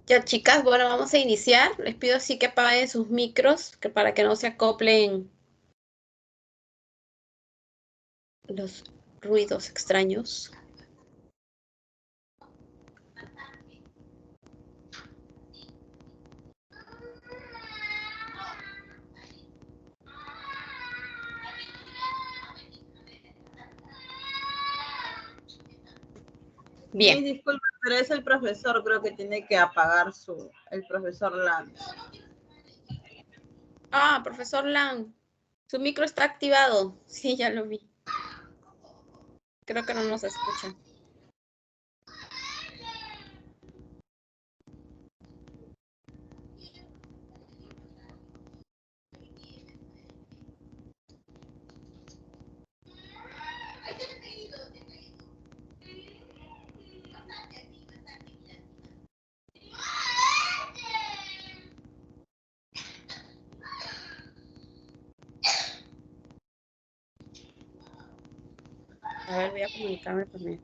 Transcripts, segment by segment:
Ya, chicas, bueno, vamos a iniciar. Les pido sí que apaguen sus micros, para que no se acoplen los ruidos extraños. Bien. Disculpe, pero es el profesor, creo que tiene que apagar el profesor Land. Ah, profesor Lang, su micro está activado. Sí, ya lo vi. Creo que no nos escucha. A ver, voy a comunicarme con él.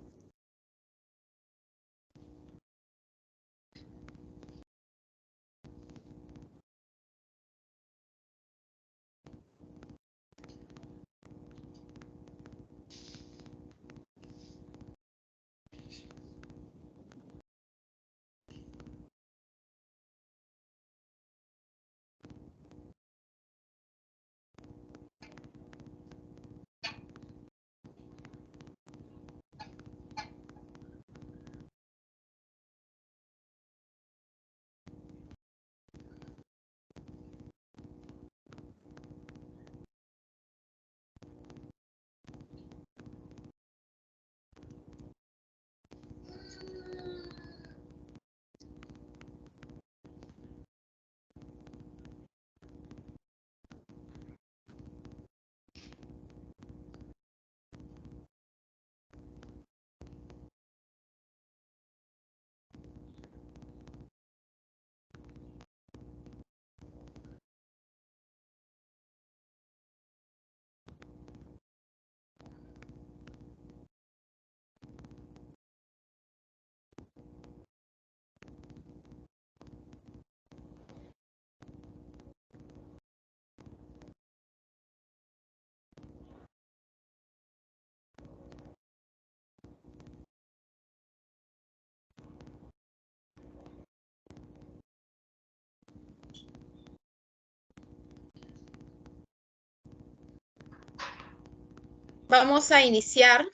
Vamos a iniciar.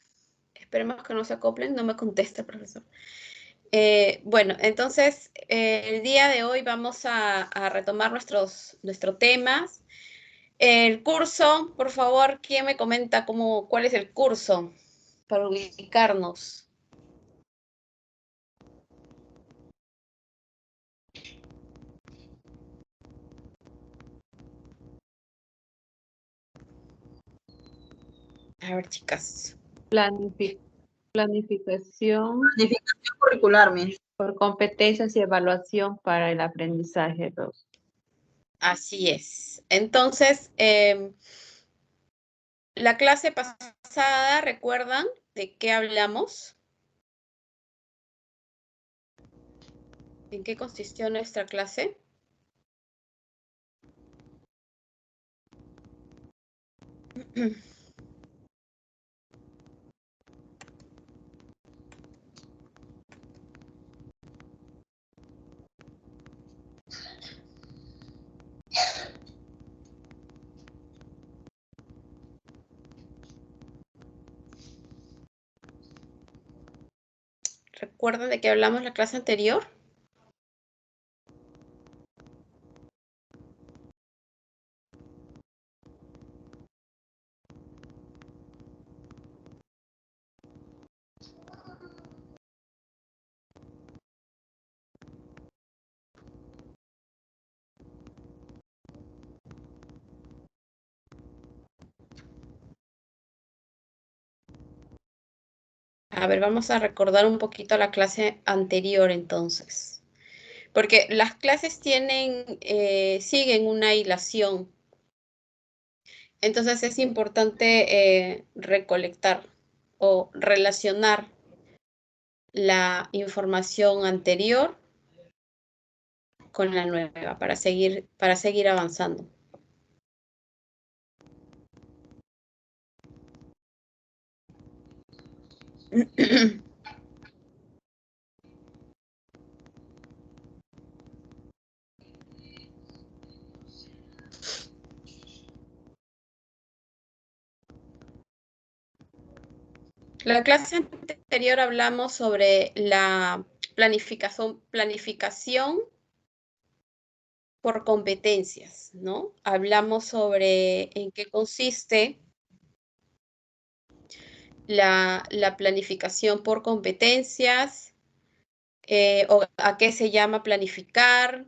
Esperemos que no se acoplen. No me conteste, profesor. Bueno, entonces, el día de hoy vamos a retomar nuestros temas. El curso, por favor, ¿quién me comenta cuál es el curso para ubicarnos? A ver, chicas. Planificación Curricular, mis. por competencias y evaluación para el aprendizaje 2. Así es. Entonces, la clase pasada, ¿recuerdan de qué hablamos? ¿En qué consistió nuestra clase? ¿Recuerdan de qué hablamos la clase anterior? A ver, vamos a recordar un poquito la clase anterior entonces. Porque las clases siguen una hilación. Entonces es importante recolectar o relacionar la información anterior con la nueva para seguir avanzando. La clase anterior hablamos sobre la planificación por competencias, ¿no? Hablamos sobre en qué consiste la planificación por competencias, o a qué se llama planificar.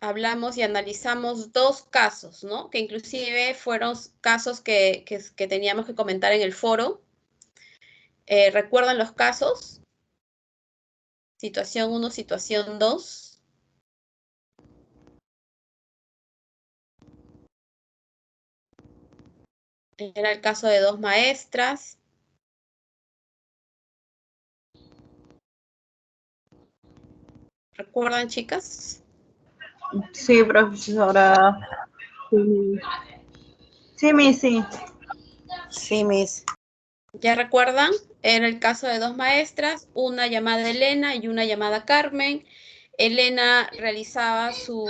Hablamos y analizamos 2 casos, ¿no? Que inclusive fueron casos que teníamos que comentar en el foro. ¿Recuerdan los casos? Situación 1, situación 2. Era el caso de 2 maestras. ¿Recuerdan, chicas? Sí, profesora. Sí, Miss, sí. Sí, Miss. ¿Ya recuerdan? Era el caso de 2 maestras, una llamada Elena y una llamada Carmen. Elena realizaba su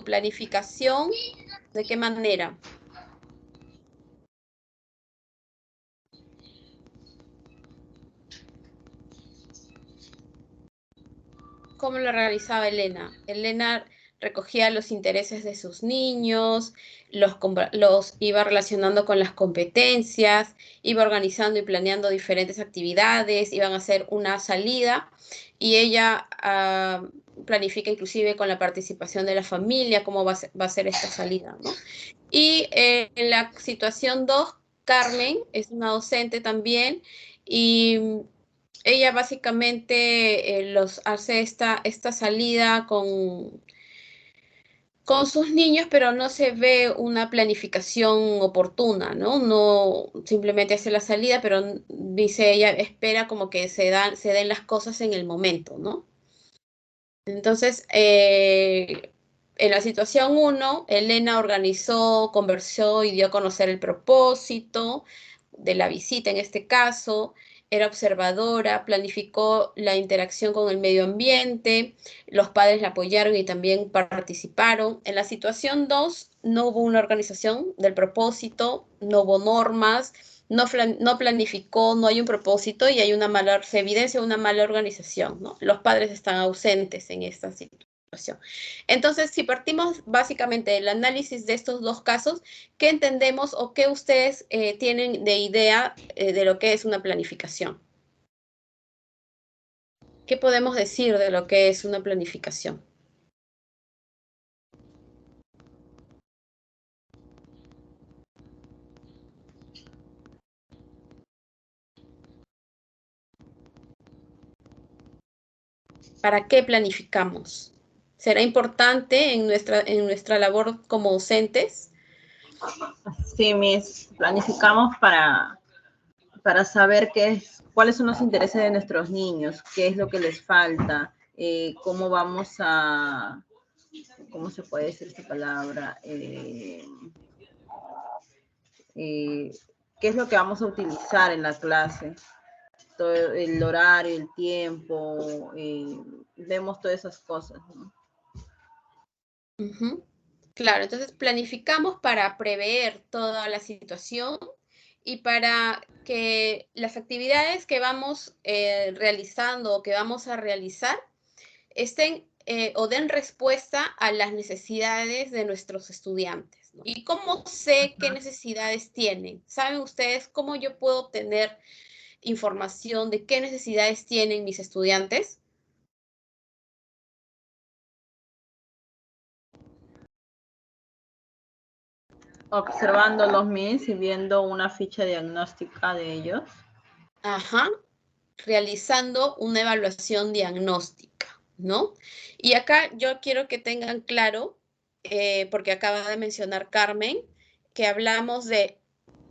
planificación. ¿De qué manera? ¿Cómo lo realizaba Elena? Elena recogía los intereses de sus niños, los iba relacionando con las competencias, iba organizando y planeando diferentes actividades, iban a hacer una salida y ella planifica inclusive con la participación de la familia cómo va a ser esta salida, ¿no? Y en la situación 2, Carmen es una docente también y ella básicamente los hace esta salida con sus niños, pero no se ve una planificación oportuna, ¿no? No simplemente hace la salida, pero dice ella, espera como que se den las cosas en el momento, ¿no? Entonces, en la situación 1, Elena organizó, conversó y dio a conocer el propósito de la visita en este caso, era observadora, planificó la interacción con el medio ambiente, los padres la apoyaron y también participaron. En la situación 2, no hubo una organización del propósito, no hubo normas, no planificó, no hay un propósito y hay se evidencia una mala organización, ¿no? Los padres están ausentes en esta situación. Entonces, si partimos básicamente del análisis de estos 2 casos, ¿qué entendemos o qué ustedes tienen de idea de lo que es una planificación? ¿Qué podemos decir de lo que es una planificación? ¿Para qué planificamos? ¿Será importante en nuestra labor como docentes? Sí, Miss. Planificamos para saber cuáles son los intereses de nuestros niños, qué es lo que les falta, cómo vamos a, ¿cómo se puede decir esta palabra? ¿Qué es lo que vamos a utilizar en la clase? Todo el horario, el tiempo, vemos todas esas cosas, ¿no? Claro, entonces planificamos para prever toda la situación y para que las actividades que vamos realizando o que vamos a realizar estén o den respuesta a las necesidades de nuestros estudiantes, ¿no? ¿Y cómo sé qué necesidades tienen? ¿Saben ustedes cómo yo puedo obtener información de qué necesidades tienen mis estudiantes? Observándolos, Miss, y viendo una ficha diagnóstica de ellos. Ajá, realizando una evaluación diagnóstica, ¿no? Y acá yo quiero que tengan claro, porque acaba de mencionar Carmen, que hablamos de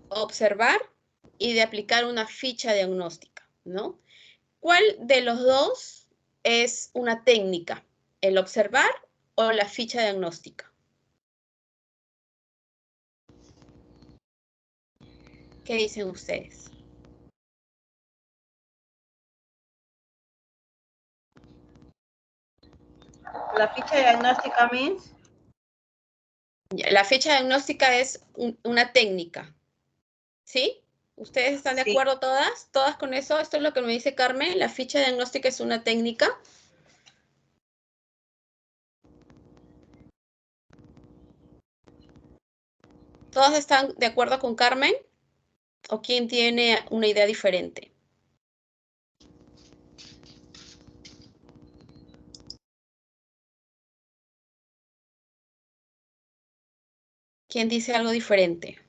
observar y de aplicar una ficha diagnóstica, ¿no? ¿Cuál de los dos es una técnica? ¿El observar o la ficha diagnóstica? ¿Qué dicen ustedes? La ficha diagnóstica, Miss. La ficha diagnóstica es una técnica, ¿sí? ¿Ustedes están de Sí. acuerdo todas? ¿Todas con eso? Esto es lo que me dice Carmen. La ficha diagnóstica es una técnica. ¿Todas están de acuerdo con Carmen? ¿O quién tiene una idea diferente? ¿Quién dice algo diferente?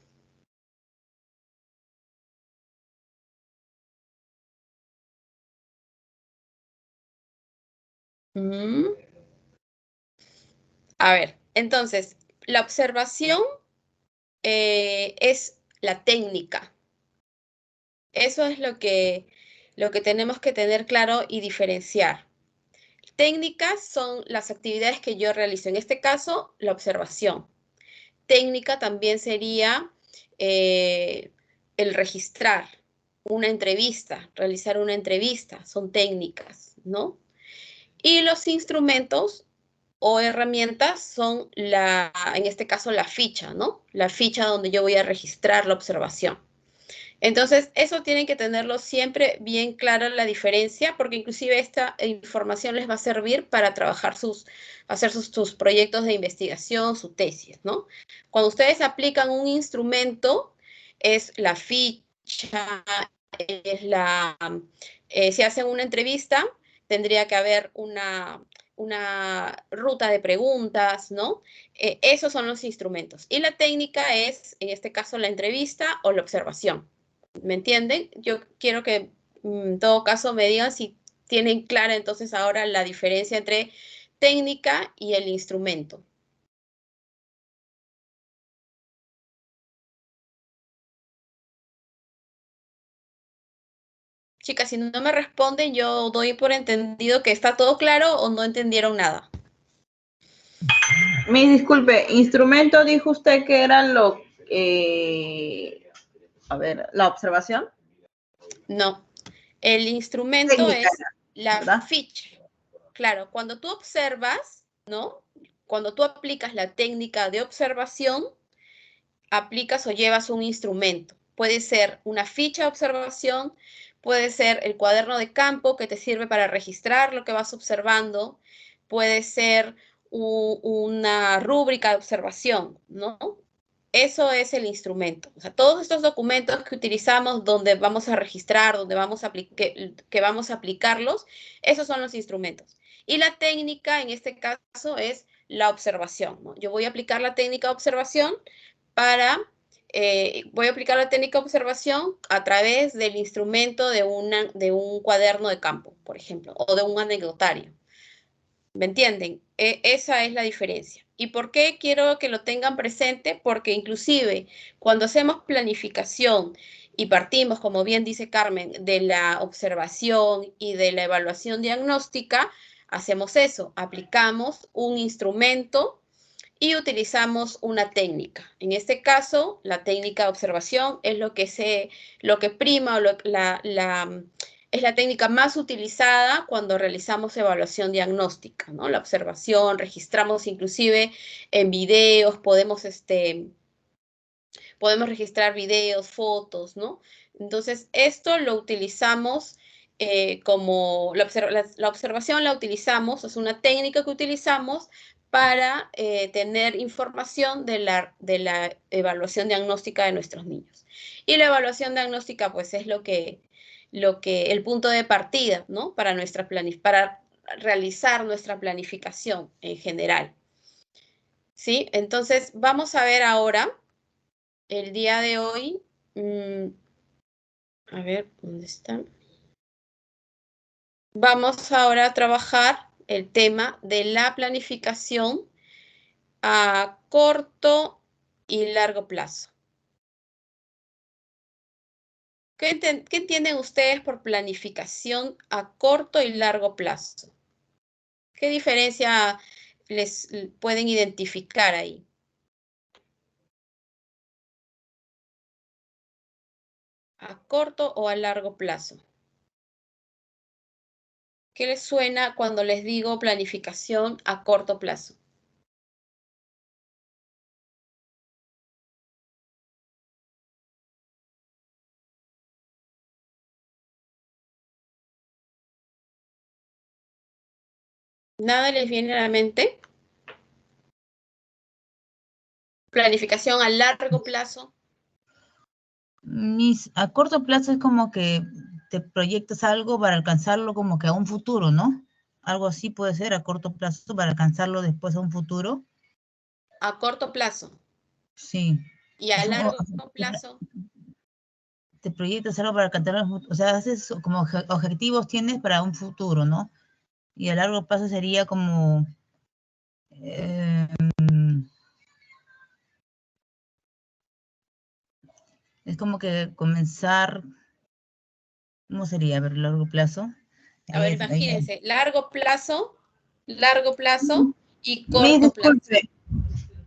A ver, entonces, la observación es la técnica. Eso es lo que tenemos que tener claro y diferenciar. Técnicas son las actividades que yo realizo. En este caso, la observación. Técnica también sería el registrar una entrevista, realizar una entrevista. Son técnicas, ¿no? Y los instrumentos o herramientas son en este caso, la ficha, ¿no? La ficha donde yo voy a registrar la observación. Entonces, eso tienen que tenerlo siempre bien clara la diferencia, porque inclusive esta información les va a servir para trabajar hacer sus proyectos de investigación, su tesis, ¿no? Cuando ustedes aplican un instrumento, es la ficha, si hacen una entrevista, tendría que haber una ruta de preguntas, ¿no? Esos son los instrumentos. Y la técnica es, en este caso, la entrevista o la observación. ¿Me entienden? Yo quiero que en todo caso me digan si tienen clara entonces ahora la diferencia entre técnica y el instrumento. Chicas, si no me responden, yo doy por entendido que está todo claro o no entendieron nada. Miss, disculpe, instrumento dijo usted que era a ver, la observación. No, el instrumento Técnica, es la ¿verdad? ficha. Claro, cuando tú observas, ¿no? Cuando tú aplicas la técnica de observación, aplicas o llevas un instrumento. Puede ser una ficha de observación, puede ser el cuaderno de campo que te sirve para registrar lo que vas observando, puede ser una rúbrica de observación, ¿no? Eso es el instrumento. O sea, todos estos documentos que utilizamos donde vamos a registrar, donde vamos a que vamos a aplicarlos, esos son los instrumentos. Y la técnica, en este caso, es la observación, ¿no? Yo voy a aplicar la técnica de observación voy a aplicar la técnica de observación a través del instrumento de un cuaderno de campo, por ejemplo, o de un anecdotario. ¿Me entienden? Esa es la diferencia. ¿Y por qué quiero que lo tengan presente? Porque inclusive cuando hacemos planificación y partimos, como bien dice Carmen, de la observación y de la evaluación diagnóstica, hacemos eso, aplicamos un instrumento y utilizamos una técnica. En este caso, la técnica de observación es lo que prima, o es la técnica más utilizada cuando realizamos evaluación diagnóstica, ¿no? La observación, registramos inclusive en videos, podemos registrar videos, fotos, ¿no? Entonces, esto lo utilizamos como la observación la utilizamos, es una técnica que utilizamos para tener información de la evaluación diagnóstica de nuestros niños. Y la evaluación diagnóstica, pues, es el punto de partida, ¿no? Para realizar nuestra planificación en general. ¿Sí? Entonces, vamos a ver ahora, el día de hoy, a ver, ¿dónde están? Vamos ahora a trabajar el tema de la planificación a corto y largo plazo. ¿Qué entienden ustedes por planificación a corto y largo plazo? ¿Qué diferencia les pueden identificar ahí? ¿A corto o a largo plazo? ¿Qué les suena cuando les digo planificación a corto plazo? ¿Nada les viene a la mente? Planificación a largo plazo. A corto plazo es como que te proyectas algo para alcanzarlo como que a un futuro, ¿no? Algo así puede ser a corto plazo para alcanzarlo después a un futuro. A corto plazo. Sí. Y a largo plazo. Te proyectas algo para alcanzarlo, o sea, haces como objetivos tienes para un futuro, ¿no? Y a largo plazo sería como... es como que comenzar... ¿Cómo sería? A ver, largo plazo. A ver, imagínense, largo plazo y Miss, corto plazo. disculpe.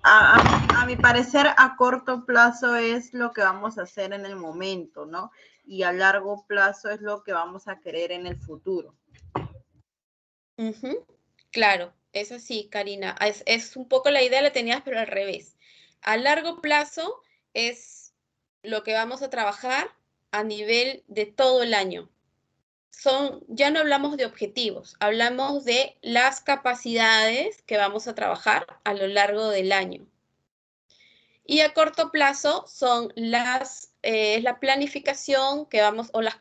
A mi parecer, a corto plazo es lo que vamos a hacer en el momento, ¿no? Y a largo plazo es lo que vamos a querer en el futuro. Claro, es así, Karina. Es un poco la idea, la tenías, pero al revés. A largo plazo es lo que vamos a trabajar a nivel de todo el año. Ya no hablamos de objetivos, hablamos de las capacidades que vamos a trabajar a lo largo del año. Y a corto plazo son la planificación que vamos, o las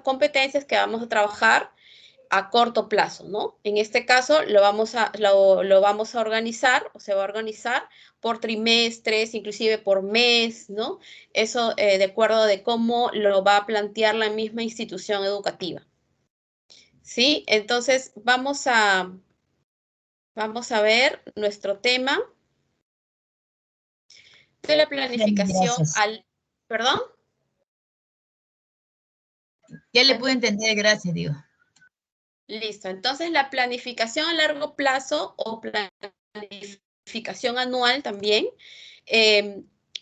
competencias que vamos a trabajar a corto plazo, ¿no? En este caso lo vamos a organizar, o se va a organizar por trimestres, inclusive por mes, ¿no? Eso de acuerdo de cómo lo va a plantear la misma institución educativa. ¿Sí? Entonces vamos a ver nuestro tema de la planificación ¿Perdón? Ya le puedo entender, gracias, digo. Listo, entonces la planificación a largo plazo o planificación anual también,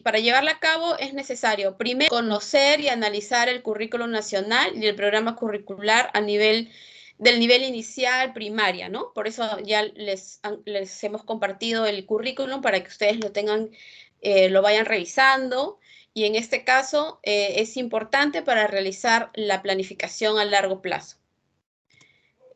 para llevarla a cabo es necesario primero conocer y analizar el currículo nacional y el programa curricular del nivel inicial primaria, ¿no? Por eso ya les hemos compartido el currículum para que ustedes lo tengan, lo vayan revisando. Y en este caso es importante para realizar la planificación a largo plazo.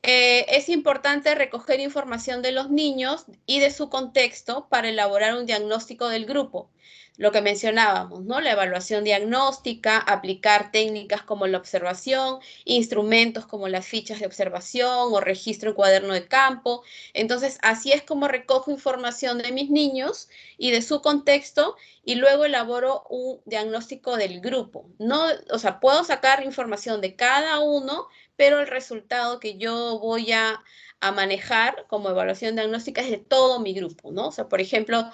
Es importante recoger información de los niños y de su contexto para elaborar un diagnóstico del grupo. Lo que mencionábamos, ¿no? La evaluación diagnóstica, aplicar técnicas como la observación, instrumentos como las fichas de observación o registro en cuaderno de campo. Entonces, así es como recojo información de mis niños y de su contexto y luego elaboro un diagnóstico del grupo. No, o sea, puedo sacar información de cada uno, pero el resultado que yo voy a manejar como evaluación diagnóstica es de todo mi grupo, ¿no? O sea, por ejemplo,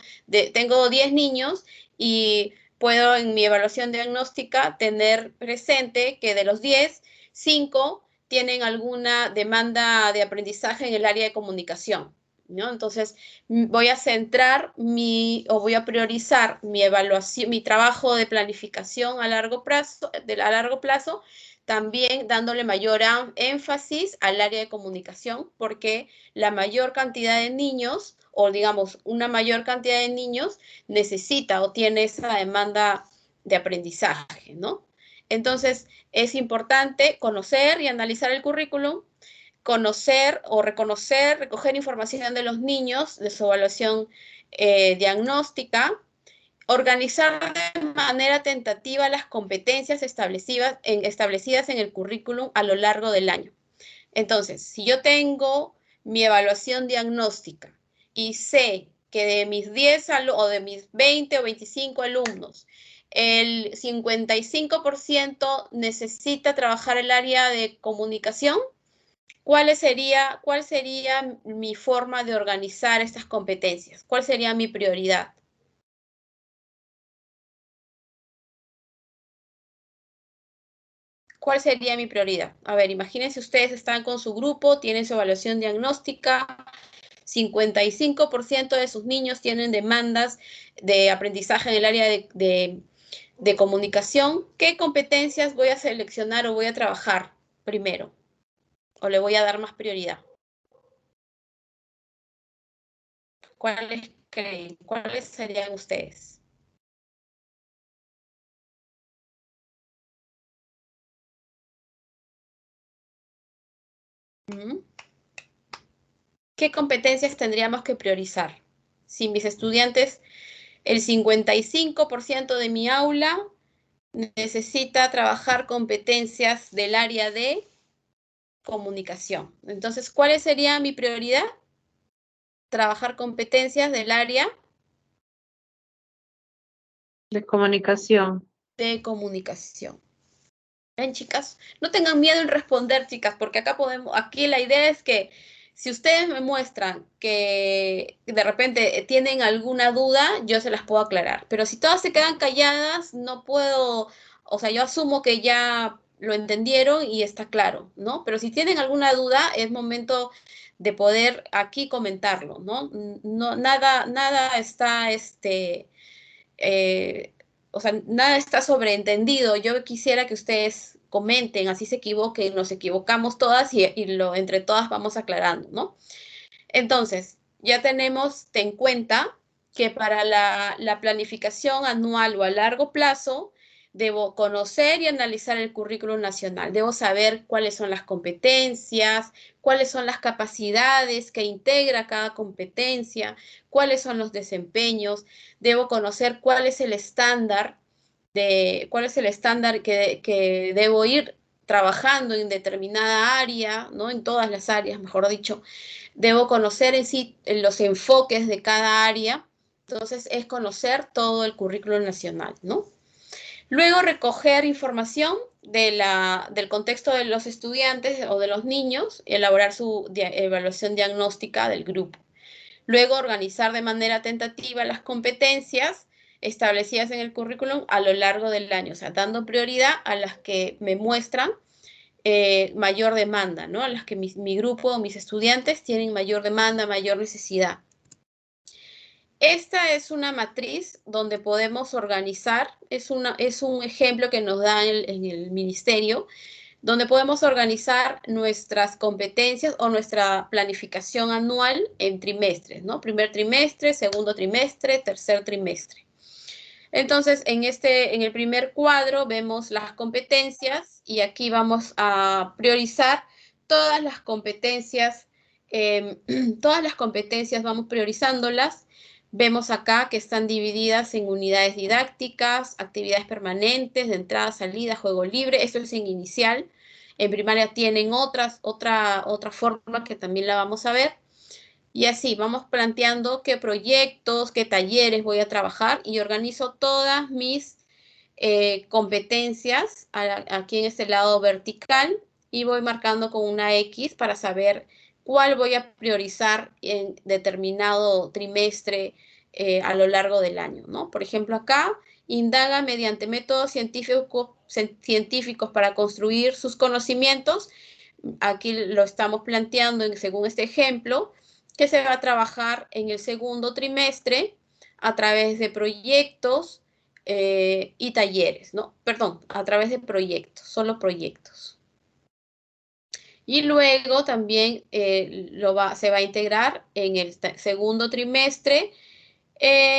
tengo 10 niños y puedo en mi evaluación diagnóstica tener presente que de los 10, 5 tienen alguna demanda de aprendizaje en el área de comunicación, ¿no? Entonces, voy a centrar voy a priorizar mi evaluación, mi trabajo de planificación a largo plazo, también dándole mayor énfasis al área de comunicación, porque la mayor cantidad de niños, o digamos, una mayor cantidad de niños necesita o tiene esa demanda de aprendizaje, ¿no? Entonces, es importante conocer y analizar el currículum, conocer o recoger información de los niños, de su evaluación diagnóstica, organizar de manera tentativa las competencias establecidas en el currículum a lo largo del año. Entonces, si yo tengo mi evaluación diagnóstica y sé que de mis 10 o de mis 20 o 25 alumnos, el 55% necesita trabajar el área de comunicación, ¿cuál sería mi forma de organizar estas competencias? ¿Cuál sería mi prioridad? ¿Cuál sería mi prioridad? A ver, imagínense ustedes están con su grupo, tienen su evaluación diagnóstica, 55% de sus niños tienen demandas de aprendizaje en el área de comunicación. ¿Qué competencias voy a seleccionar o voy a trabajar primero? ¿O le voy a dar más prioridad? ¿Cuáles creen? ¿Cuáles serían ustedes? ¿Qué competencias tendríamos que priorizar? Si mis estudiantes, el 55% de mi aula necesita trabajar competencias del área de comunicación. Entonces, ¿cuál sería mi prioridad? Trabajar competencias del área De comunicación. de comunicación. ¿Ven, chicas? No tengan miedo en responder, chicas, porque aquí la idea es que si ustedes me muestran que de repente tienen alguna duda, yo se las puedo aclarar. Pero si todas se quedan calladas, no puedo, o sea, yo asumo que ya lo entendieron y está claro, ¿no? Pero si tienen alguna duda, es momento de poder aquí comentarlo, ¿no? No, nada está, o sea, nada está sobreentendido. Yo quisiera que ustedes comenten, así se equivoquen, nos equivocamos todas y entre todas vamos aclarando, ¿no? Entonces, ya tenemos en cuenta que para la planificación anual o a largo plazo, debo conocer y analizar el currículum nacional. Debo saber cuáles son las competencias, cuáles son las capacidades que integra cada competencia, cuáles son los desempeños. Debo conocer cuál es el estándar que debo ir trabajando en determinada área, ¿no? En todas las áreas, mejor dicho. Debo conocer en sí los enfoques de cada área. Entonces, es conocer todo el currículum nacional, ¿no? Luego, recoger información del contexto de los estudiantes o de los niños y elaborar su evaluación diagnóstica del grupo. Luego, organizar de manera tentativa las competencias establecidas en el currículum a lo largo del año, o sea, dando prioridad a las que me muestran mayor demanda, ¿no? A las que mi grupo o mis estudiantes tienen mayor demanda, mayor necesidad. Esta es una matriz donde podemos organizar, es un ejemplo que nos da en el ministerio, donde podemos organizar nuestras competencias o nuestra planificación anual en trimestres, ¿no? Primer trimestre, segundo trimestre, tercer trimestre. Entonces, en el primer cuadro vemos las competencias y aquí vamos a priorizar todas las competencias, vamos priorizándolas. Vemos acá que están divididas en unidades didácticas, actividades permanentes, de entrada, salida, juego libre. Esto es en inicial. En primaria tienen otra forma que también la vamos a ver. Y así vamos planteando qué proyectos, qué talleres voy a trabajar y organizo todas mis competencias aquí en este lado vertical y voy marcando con una X para saber cuál voy a priorizar en determinado trimestre a lo largo del año, ¿no? Por ejemplo, acá indaga mediante métodos científicos para construir sus conocimientos. Aquí lo estamos planteando según este ejemplo, que se va a trabajar en el segundo trimestre a través de proyectos y talleres, ¿no? Perdón, a través de proyectos, solo proyectos. Y luego también se va a integrar en el segundo trimestre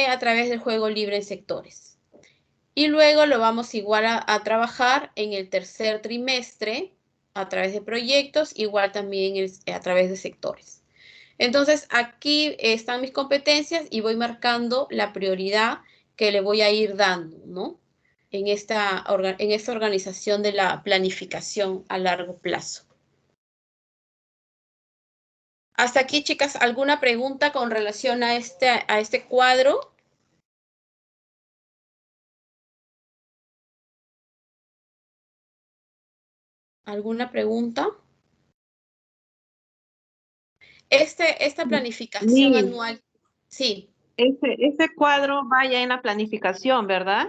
a través del juego libre en sectores. Y luego lo vamos igual a trabajar en el tercer trimestre a través de proyectos, igual también a través de sectores. Entonces, aquí están mis competencias y voy marcando la prioridad que le voy a ir dando, ¿no? En esta organización de la planificación a largo plazo. Hasta aquí, chicas, ¿alguna pregunta con relación a este cuadro? ¿Alguna pregunta? Esta planificación Liz, anual, sí. ese cuadro vaya en la planificación, ¿verdad?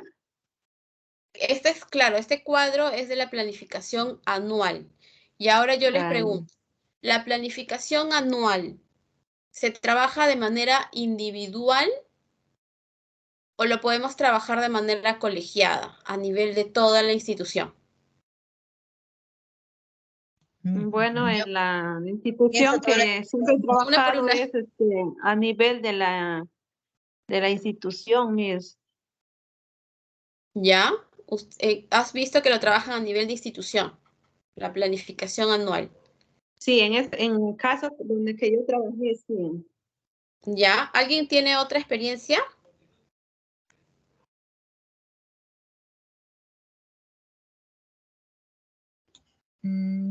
Claro, este cuadro es de la planificación anual. Y ahora yo les Ah, pregunto, ¿la planificación anual ¿Se trabaja de manera individual o lo podemos trabajar de manera colegiada a nivel de toda la institución? Bueno, Yo en la pienso institución que ahora que siempre he Una por trabajado una. es a nivel de la institución, Miss. ¿Ya? ¿Has visto que lo trabajan a nivel de institución? La planificación anual. Sí, en casos donde que yo trabajé, sí. ¿Ya? ¿Alguien tiene otra experiencia?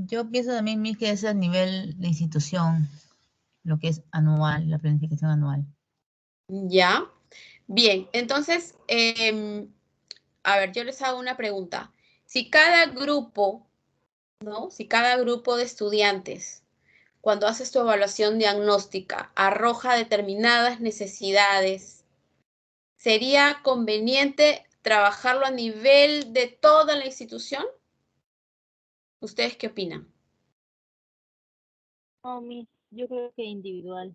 yo pienso también, Miss, que es a nivel de institución, lo que es anual, la planificación anual. ¿Ya? Bien, entonces, a ver, yo les hago una pregunta. Si cada grupo, ¿no? Si cada grupo de estudiantes, cuando haces tu evaluación diagnóstica, arroja determinadas necesidades, ¿sería conveniente trabajarlo a nivel de toda la institución? ¿Ustedes qué opinan? No, yo creo que individual.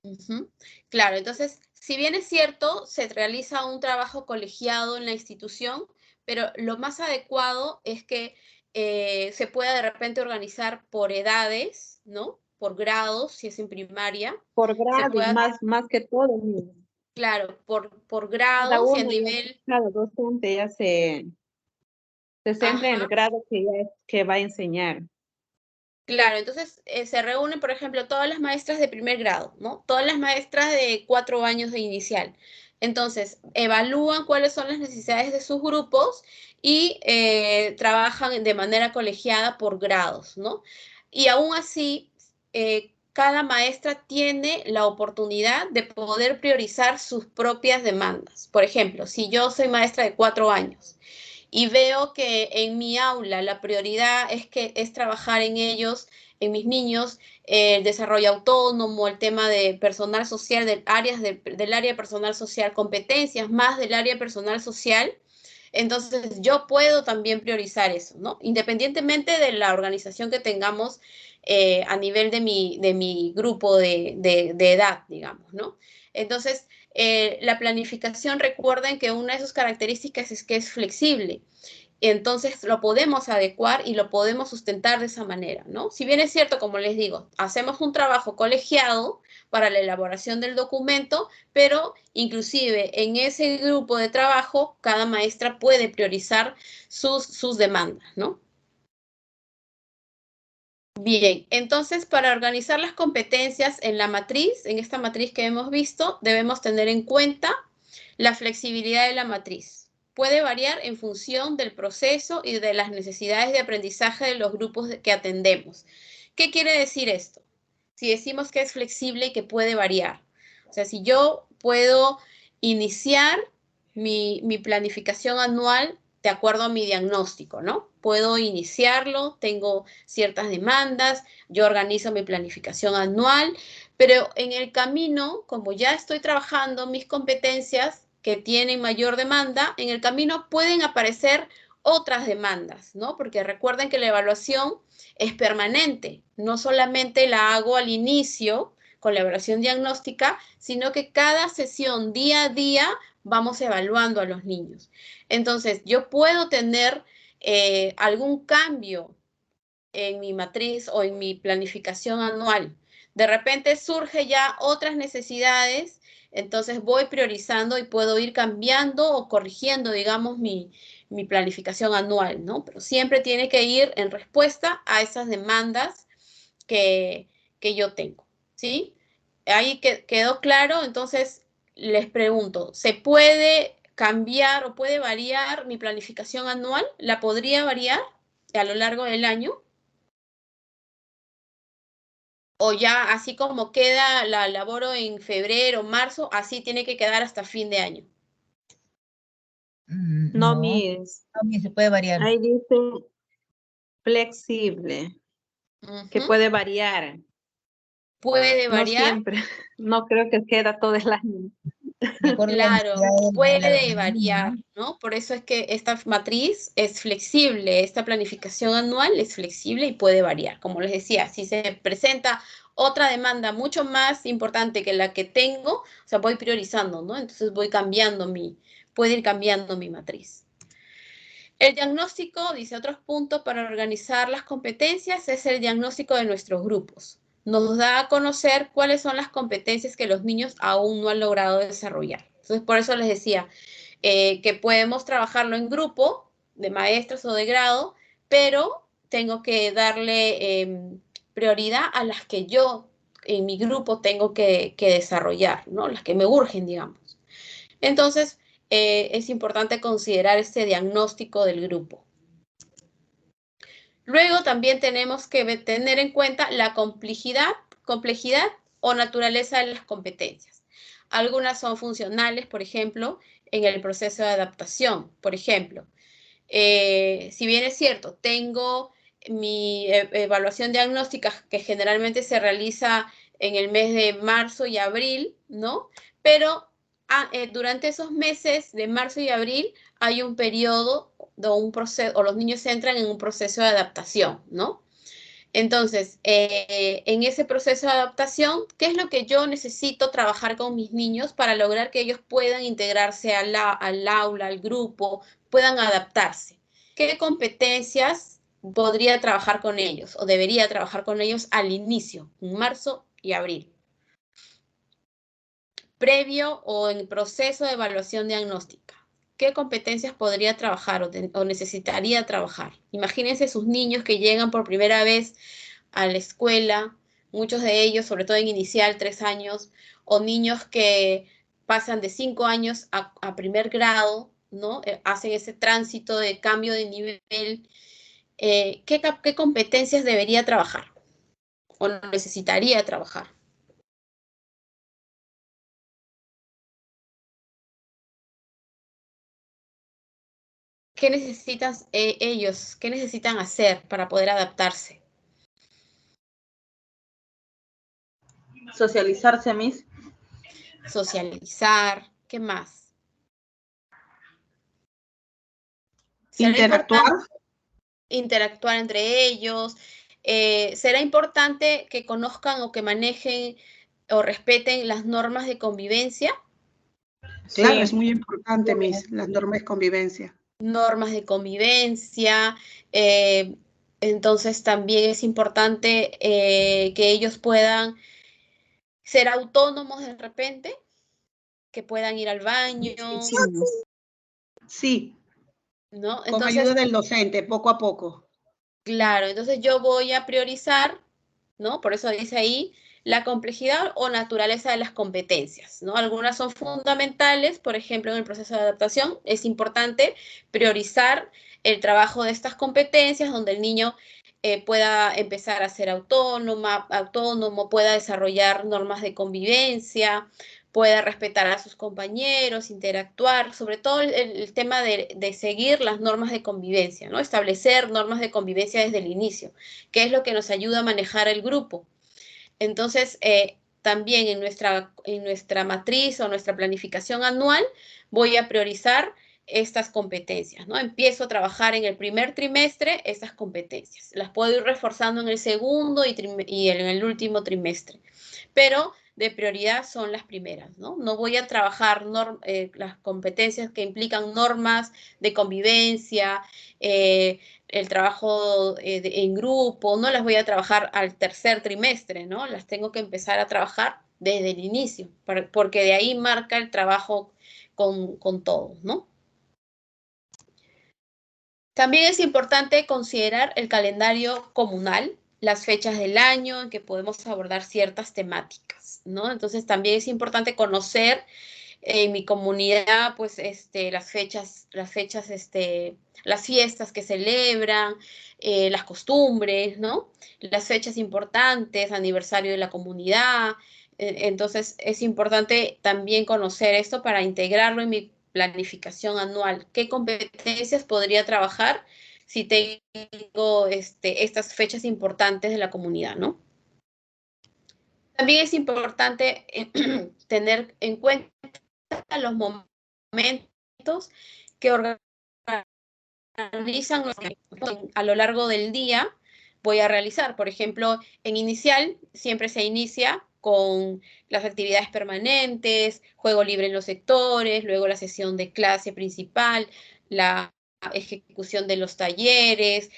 Ujú. Claro, entonces, si bien es cierto, se realiza un trabajo colegiado en la institución, pero lo más adecuado es que se pueda de repente organizar por edades, ¿no? Por grados, si es en primaria, Por se grados, pueda, más que todo, Miss. claro, por Cada grados y a uno, ya, nivel. cada docente ya se centra en el Ajá. grado que va a enseñar. Claro, entonces se reúnen, por ejemplo, todas las maestras de primer grado, ¿no? Todas las maestras de 4 años de inicial. Entonces, evalúan cuáles son las necesidades de sus grupos y trabajan de manera colegiada por grados, ¿no? Y aún así, cada maestra tiene la oportunidad de poder priorizar sus propias demandas. Por ejemplo, si yo soy maestra de 4 años y veo que en mi aula la prioridad es trabajar en ellos, en mis niños, el desarrollo autónomo, el tema de personal social, del área personal social, competencias más del área personal social. Entonces, yo puedo también priorizar eso, ¿no? Independientemente de la organización que tengamos a nivel de mi grupo de edad, digamos, ¿no? Entonces, la planificación, recuerden que una de sus características es que es flexible. Entonces lo podemos adecuar y lo podemos sustentar de esa manera, ¿no? Si bien es cierto, como les digo, hacemos un trabajo colegiado para la elaboración del documento, pero inclusive en ese grupo de trabajo, cada maestra puede priorizar sus demandas, ¿no? Bien, entonces para organizar las competencias en la matriz, en esta matriz que hemos visto, debemos tener en cuenta la flexibilidad de la matriz. Puede variar en función del proceso y de las necesidades de aprendizaje de los grupos que atendemos. ¿Qué quiere decir esto? Si decimos que es flexible y que puede variar. O sea, si yo puedo iniciar mi planificación anual de acuerdo a mi diagnóstico, ¿no? Puedo iniciarlo, tengo ciertas demandas, yo organizo mi planificación anual, pero en el camino, como ya estoy trabajando mis competencias que tienen mayor demanda, en el camino pueden aparecer otras demandas, ¿no? Porque recuerden que la evaluación es permanente, no solamente la hago al inicio con la evaluación diagnóstica, sino que cada sesión, día a día, vamos evaluando a los niños. Entonces, yo puedo tener algún cambio en mi matriz o en mi planificación anual. De repente surge ya otras necesidades, entonces voy priorizando y puedo ir cambiando o corrigiendo, digamos, mi planificación anual, ¿no? Pero siempre tiene que ir en respuesta a esas demandas que, que yo tengo, ¿sí? Ahí quedó claro, entonces les pregunto, ¿se puede cambiar o puede variar mi planificación anual? ¿La podría variar a lo largo del año? O ya así como queda, la elaboro en febrero, marzo, así tiene que quedar hasta fin de año. No, No, Miss. también se puede variar. Ahí dice flexible, que puede variar. Puede No variar. siempre. No creo que queda todo el año. de acuerdo a la Claro, necesidad del puede niño, variar, ¿no? ¿no? Por eso es que esta matriz es flexible, esta planificación anual es flexible y puede variar. Como les decía, si se presenta otra demanda mucho más importante que la que tengo, o sea, voy priorizando, ¿no? Entonces voy cambiando puede ir cambiando mi matriz. El diagnóstico, dice otros puntos para organizar las competencias, es el diagnóstico de nuestros grupos. Nos da a conocer cuáles son las competencias que los niños aún no han logrado desarrollar. Entonces, por eso les decía que podemos trabajarlo en grupo, de maestros o de grado, pero tengo que darle prioridad a las que yo en mi grupo tengo que desarrollar, ¿no? Las que me urgen, digamos. Entonces, es importante considerar este diagnóstico del grupo. Luego también tenemos que tener en cuenta la complejidad o naturaleza de las competencias. Algunas son funcionales, por ejemplo, en el proceso de adaptación. Por ejemplo, si bien es cierto, tengo mi evaluación diagnóstica que generalmente se realiza en el mes de marzo y abril, ¿no? Pero durante esos meses de marzo y abril hay un periodo de un proceso, o los niños entran en un proceso de adaptación, ¿no? Entonces, en ese proceso de adaptación, ¿qué es lo que yo necesito trabajar con mis niños para lograr que ellos puedan integrarse al aula, al grupo, puedan adaptarse? ¿Qué competencias podría trabajar con ellos o debería trabajar con ellos al inicio, en marzo y abril? Previo o en proceso de evaluación diagnóstica. ¿Qué competencias podría trabajar o necesitaría trabajar? Imagínense sus niños que llegan por primera vez a la escuela, muchos de ellos, sobre todo en inicial, 3 años, o niños que pasan de 5 años a primer grado, ¿no? Hacen ese tránsito de cambio de nivel. ¿Qué competencias debería trabajar o necesitaría trabajar? ¿Qué necesitan ellos? ¿Qué necesitan hacer para poder adaptarse? Socializarse, Miss. Socializar, ¿qué más? Interactuar. Interactuar entre ellos. Será importante que conozcan o que manejen o respeten las normas de convivencia. Claro, Sí. es muy importante, Miss, las normas de convivencia. Normas de convivencia. Entonces también es importante que ellos puedan ser autónomos de repente, que puedan ir al baño, Sí, ¿no? con ayuda del docente, poco a poco. Claro, entonces yo voy a priorizar, ¿no? Por eso dice ahí la complejidad o naturaleza de las competencias, ¿no? Algunas son fundamentales, por ejemplo, en el proceso de adaptación es importante priorizar el trabajo de estas competencias donde el niño pueda empezar a ser autónomo, pueda desarrollar normas de convivencia, pueda respetar a sus compañeros, interactuar, sobre todo el tema de seguir las normas de convivencia, ¿no? Establecer normas de convivencia desde el inicio, que es lo que nos ayuda a manejar el grupo. Entonces, también en nuestra matriz o nuestra planificación anual voy a priorizar estas competencias, ¿no? Empiezo a trabajar en el primer trimestre estas competencias. Las puedo ir reforzando en el segundo y en el último trimestre. Pero de prioridad son las primeras, ¿no? No voy a trabajar las competencias que implican normas de convivencia, el trabajo en grupo, no las voy a trabajar al tercer trimestre, ¿no? Las tengo que empezar a trabajar desde el inicio, porque de ahí marca el trabajo con todos, ¿no? También es importante considerar el calendario comunal, las fechas del año en que podemos abordar ciertas temáticas, ¿no? Entonces también es importante conocer en mi comunidad, pues, las fiestas que celebran, las costumbres, ¿no? Las fechas importantes, aniversario de la comunidad. Entonces, es importante también conocer esto para integrarlo en mi planificación anual. ¿Qué competencias podría trabajar si tengo estas fechas importantes de la comunidad, ¿no? También es importante tener en cuenta los momentos que organizan a lo largo del día voy a realizar. Por ejemplo, en inicial siempre se inicia con las actividades permanentes, juego libre en los sectores, luego la sesión de clase principal, la ejecución de los talleres,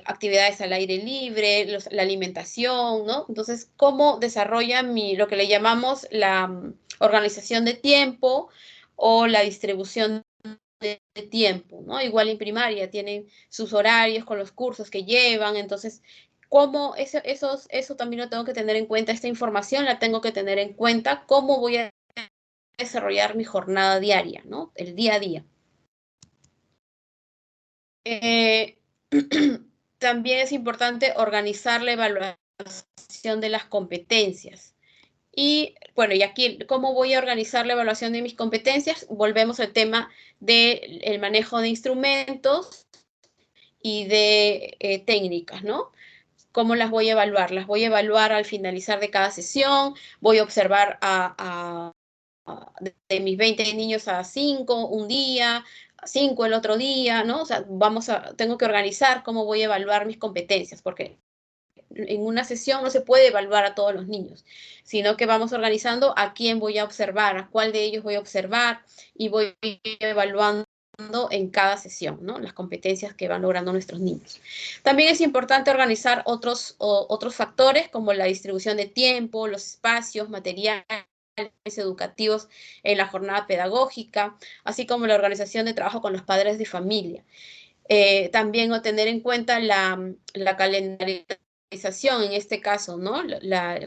actividades al aire libre, la alimentación, ¿no? Entonces, ¿cómo desarrolla lo que le llamamos la organización de tiempo o la distribución de tiempo, ¿no? Igual en primaria tienen sus horarios con los cursos que llevan, entonces, ¿cómo eso también lo tengo que tener en cuenta? Esta información la tengo que tener en cuenta, cómo voy a desarrollar mi jornada diaria, ¿no? El día a día. También es importante organizar la evaluación de las competencias. Y bueno, y aquí, ¿cómo voy a organizar la evaluación de mis competencias? Volvemos al tema del manejo de instrumentos y de técnicas, ¿no? ¿Cómo las voy a evaluar? Las voy a evaluar al finalizar de cada sesión, voy a observar de mis 20 niños a 5 un día, a 5 el otro día, ¿no? O sea, tengo que organizar cómo voy a evaluar mis competencias, porque en una sesión no se puede evaluar a todos los niños, sino que vamos organizando a quién voy a observar, a cuál de ellos voy a observar y voy evaluando en cada sesión, ¿no? Las competencias que van logrando nuestros niños. También es importante organizar otros factores como la distribución de tiempo, los espacios, materiales educativos en la jornada pedagógica, así como la organización de trabajo con los padres de familia. También tener en cuenta la calendarización en este caso, ¿no?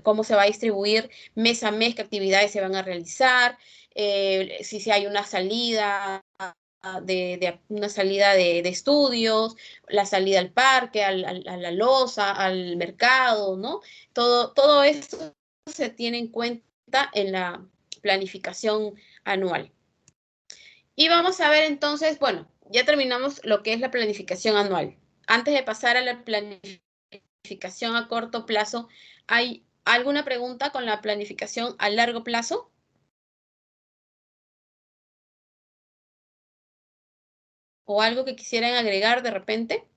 Cómo se va a distribuir mes a mes, qué actividades se van a realizar, si hay una salida una salida de estudios, la salida al parque, a la loza, al mercado, ¿no? Todo esto se tiene en cuenta en la planificación anual. Y vamos a ver entonces, bueno, ya terminamos lo que es la planificación anual. Antes de pasar a la planificación a corto plazo, ¿hay alguna pregunta con la planificación a largo plazo? ¿O algo que quisieran agregar de repente?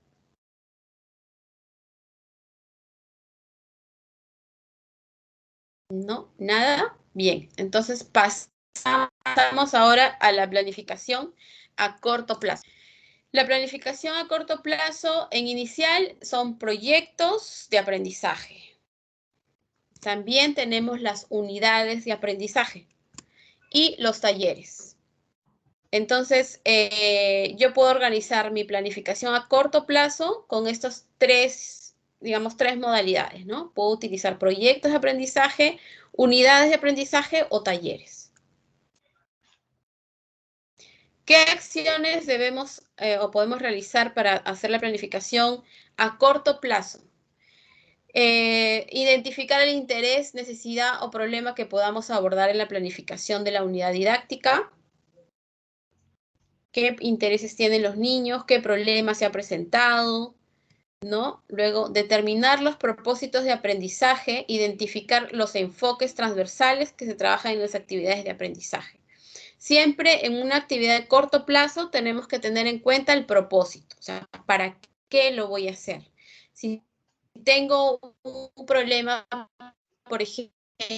No, nada. Bien, entonces pasamos ahora a la planificación a corto plazo. La planificación a corto plazo en inicial son proyectos de aprendizaje. También tenemos las unidades de aprendizaje y los talleres. Entonces, yo puedo organizar mi planificación a corto plazo con estos tres modalidades, ¿no? Puedo utilizar proyectos de aprendizaje, unidades de aprendizaje o talleres. ¿Qué acciones debemos o podemos realizar para hacer la planificación a corto plazo? Identificar el interés, necesidad o problema que podamos abordar en la planificación de la unidad didáctica. ¿Qué intereses tienen los niños? ¿Qué problema se ha presentado? ¿No? Luego, determinar los propósitos de aprendizaje, identificar los enfoques transversales que se trabajan en las actividades de aprendizaje. Siempre en una actividad de corto plazo tenemos que tener en cuenta el propósito, o sea, ¿para qué lo voy a hacer? Si tengo un problema, por ejemplo,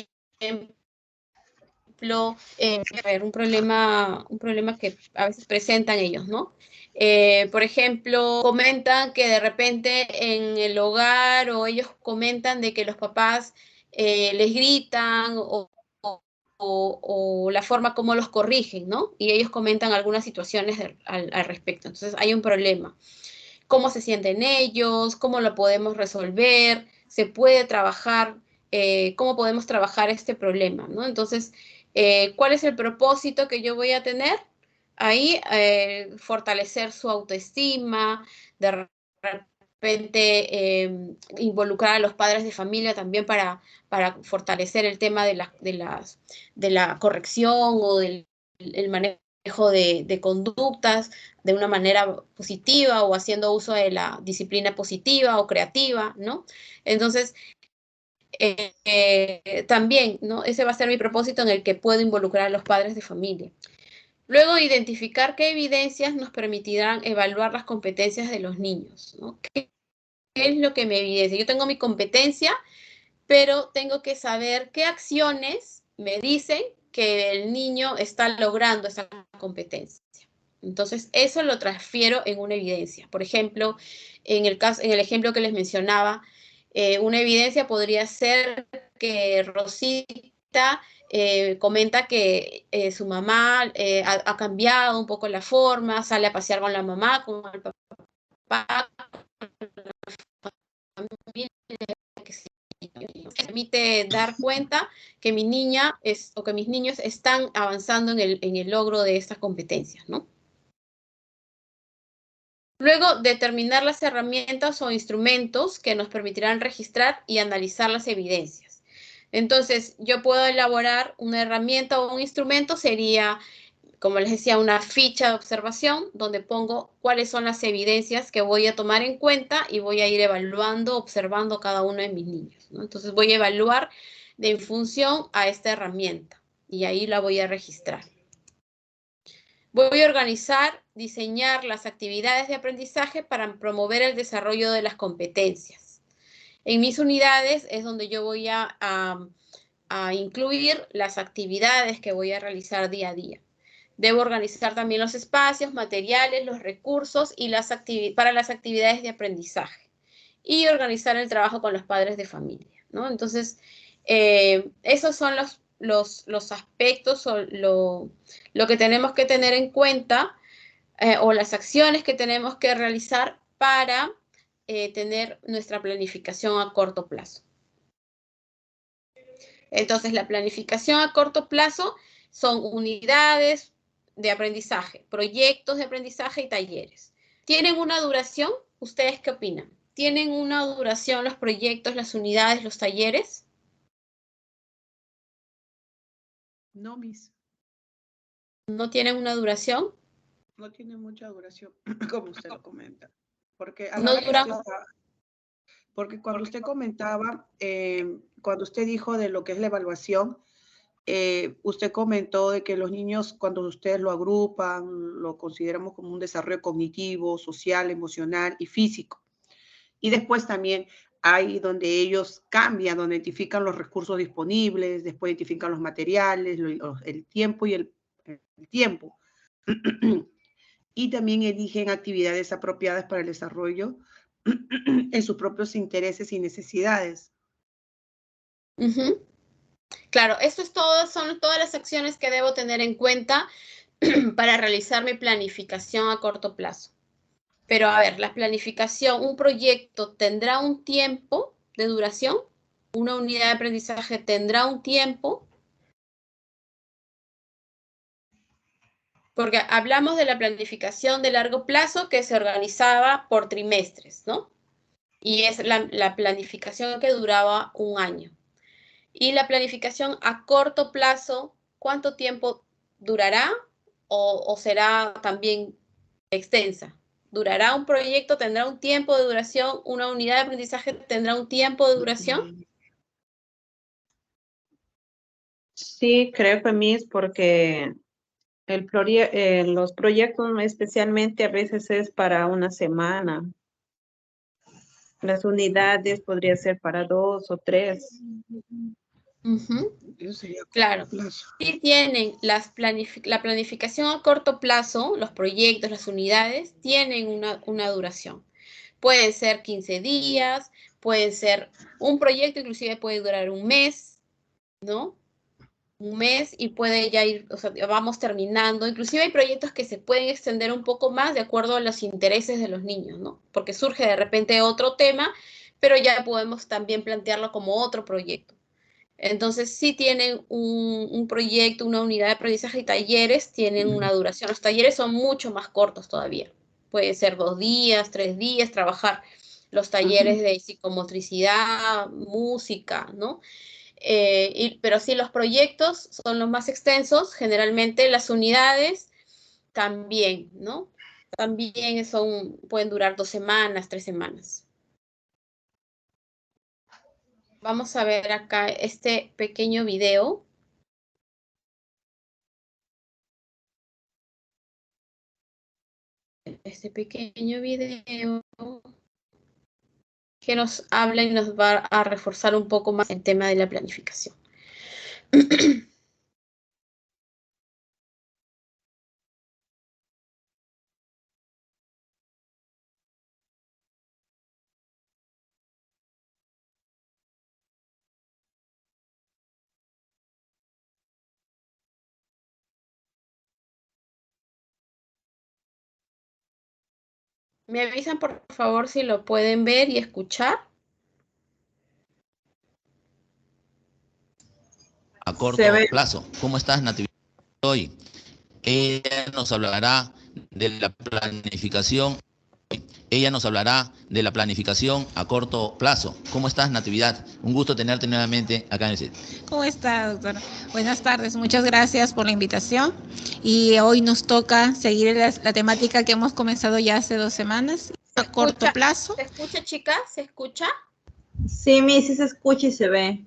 un problema que a veces presentan ellos, ¿no? Por ejemplo, comentan que de repente en el hogar o ellos comentan de que los papás les gritan o la forma como los corrigen, ¿no? Y ellos comentan algunas situaciones al respecto. Entonces hay un problema. ¿Cómo se sienten ellos? ¿Cómo lo podemos resolver? ¿Se puede trabajar? ¿Cómo podemos trabajar este problema? ¿No? Entonces, ¿cuál es el propósito que yo voy a tener? Ahí, fortalecer su autoestima, de repente involucrar a los padres de familia también para fortalecer el tema de la corrección o del manejo de conductas de una manera positiva o haciendo uso de la disciplina positiva o creativa, ¿no? Entonces, también, ¿no? Ese va a ser mi propósito en el que puedo involucrar a los padres de familia. Luego, identificar qué evidencias nos permitirán evaluar las competencias de los niños, ¿no? ¿Qué es lo que me evidencia? Yo tengo mi competencia, pero tengo que saber qué acciones me dicen que el niño está logrando esa competencia. Entonces, eso lo transfiero en una evidencia. Por ejemplo, en el ejemplo que les mencionaba, una evidencia podría ser que Rosita comenta que su mamá ha cambiado un poco la forma, sale a pasear con la mamá, con el papá, con la familia, que se permite dar cuenta que mi niña o que mis niños están avanzando en el logro de estas competencias, ¿no? Luego, determinar las herramientas o instrumentos que nos permitirán registrar y analizar las evidencias. Entonces, yo puedo elaborar una herramienta o un instrumento, sería, como les decía, una ficha de observación, donde pongo cuáles son las evidencias que voy a tomar en cuenta y voy a ir evaluando, observando cada uno de mis niños, ¿no? Entonces, voy a evaluar en función a esta herramienta y ahí la voy a registrar. Voy a organizar, diseñar las actividades de aprendizaje para promover el desarrollo de las competencias. En mis unidades es donde yo voy a incluir las actividades que voy a realizar día a día. Debo organizar también los espacios, materiales, los recursos y para las actividades de aprendizaje. Y organizar el trabajo con los padres de familia, ¿no? Entonces, esos son los aspectos o lo que tenemos que tener en cuenta o las acciones que tenemos que realizar para tener nuestra planificación a corto plazo. Entonces, la planificación a corto plazo son unidades de aprendizaje, proyectos de aprendizaje y talleres. ¿Tienen una duración? ¿Ustedes qué opinan? ¿Tienen una duración los proyectos, las unidades, los talleres? No, Miss, ¿No tienen una duración? no tiene mucha duración, como usted lo comenta. Porque a la No hora que duran. usted está, porque cuando usted comentaba, cuando usted dijo de lo que es la evaluación, usted comentó de que los niños, cuando ustedes lo agrupan, lo consideramos como un desarrollo cognitivo, social, emocional y físico. Y después también hay donde ellos cambian, donde identifican los recursos disponibles, después identifican los materiales, el tiempo y el tiempo. Y también eligen actividades apropiadas para el desarrollo en sus propios intereses y necesidades. Uh-huh. Claro, esto es todo, son todas las acciones que debo tener en cuenta para realizar mi planificación a corto plazo. Pero a ver, la planificación, un proyecto tendrá un tiempo de duración, una unidad de aprendizaje tendrá un tiempo, porque hablamos de la planificación de largo plazo que se organizaba por trimestres, ¿no? Y es la planificación que duraba un año. Y la planificación a corto plazo, ¿cuánto tiempo durará o será también extensa? ¿Durará un proyecto? ¿Tendrá un tiempo de duración? ¿Una unidad de aprendizaje tendrá un tiempo de duración? Sí, creo que Miss, porque los proyectos especialmente a veces es para una semana. Las unidades podría ser para 2 o 3. Eso sería Claro. Si tienen la planificación a corto plazo, los proyectos, las unidades, tienen una duración. Pueden ser 15 días, pueden ser, un proyecto inclusive puede durar un mes, ¿no? Un mes y puede ya ir, o sea, vamos terminando. Inclusive hay proyectos que se pueden extender un poco más de acuerdo a los intereses de los niños, ¿no? Porque surge de repente otro tema, pero ya podemos también plantearlo como otro proyecto. Entonces, sí tienen un proyecto, una unidad de aprendizaje y talleres, tienen una duración. Los talleres son mucho más cortos todavía. Puede ser 2 días, 3 días, trabajar los talleres de psicomotricidad, música, ¿no? Pero sí, los proyectos son los más extensos, generalmente las unidades también, ¿no? También pueden durar 2 semanas, 3 semanas. vamos a ver acá este pequeño video. Este pequeño video que nos habla y nos va a reforzar un poco más el tema de la planificación. Me avisan, por favor, si lo pueden ver y escuchar. A corto plazo. ¿Cómo estás, Natividad? Hoy ella nos hablará de la planificación. Ella nos hablará de la planificación a corto plazo. ¿Cómo estás, Natividad? Un gusto tenerte nuevamente acá en el sitio. ¿Cómo está, doctora? Buenas tardes, muchas gracias por la invitación. Y hoy nos toca seguir la temática que hemos comenzado ya hace 2 semanas, a corto plazo. ¿Se escucha, chicas? ¿Se escucha? Sí, Miss, sí se escucha y se ve.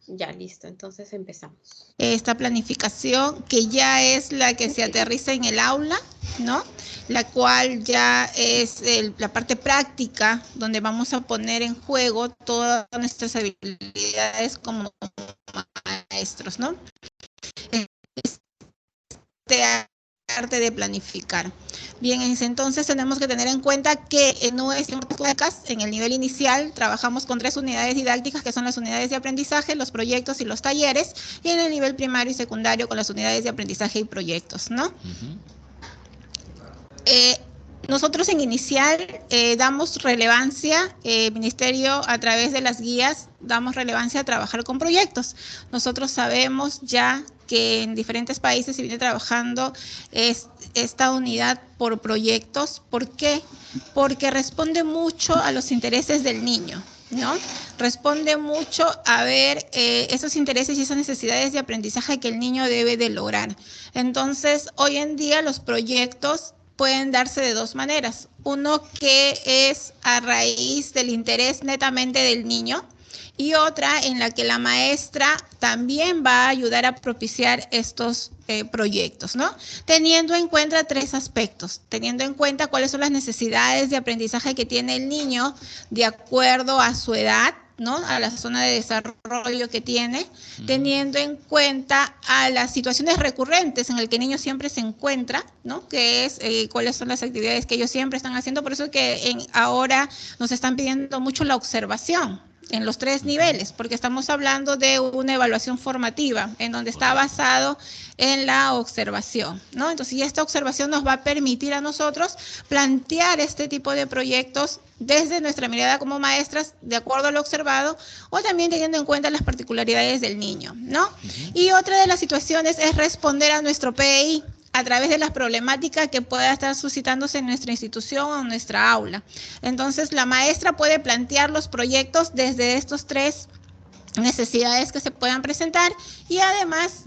Ya, listo, entonces empezamos. Esta planificación que ya es la que se aterriza en el aula, ¿no? La cual ya es la parte práctica, donde vamos a poner en juego todas nuestras habilidades como maestros, ¿no? Este arte de planificar. Bien, entonces tenemos que tener en cuenta que en nuestras placas, en el nivel inicial, trabajamos con 3 unidades didácticas, que son las unidades de aprendizaje, los proyectos y los talleres, y en el nivel primario y secundario con las unidades de aprendizaje y proyectos, ¿no? Nosotros en inicial damos relevancia, Ministerio a través de las guías, damos relevancia a trabajar con proyectos. Nosotros sabemos ya que en diferentes países se viene trabajando esta unidad por proyectos. ¿Por qué? Porque responde mucho a los intereses del niño, ¿no? Responde mucho a ver esos intereses y esas necesidades de aprendizaje que el niño debe de lograr. Entonces, hoy en día los proyectos pueden darse de 2 maneras. Uno que es a raíz del interés netamente del niño, y otra en la que la maestra también va a ayudar a propiciar estos proyectos, ¿no? Teniendo en cuenta 3 aspectos, teniendo en cuenta cuáles son las necesidades de aprendizaje que tiene el niño de acuerdo a su edad, ¿no? A la zona de desarrollo que tiene, teniendo en cuenta a las situaciones recurrentes en las que el niño siempre se encuentra, ¿no? Que es cuáles son las actividades que ellos siempre están haciendo. Por eso es que ahora nos están pidiendo mucho la observación en los 3 niveles, porque estamos hablando de una evaluación formativa en donde está basado en la observación, ¿no? Entonces, y esta observación nos va a permitir a nosotros plantear este tipo de proyectos desde nuestra mirada como maestras, de acuerdo a lo observado, o también teniendo en cuenta las particularidades del niño, ¿no? Y otra de las situaciones es responder a nuestro PEI a través de las problemáticas que pueda estar suscitándose en nuestra institución o en nuestra aula. Entonces, la maestra puede plantear los proyectos desde estos 3 necesidades que se puedan presentar y además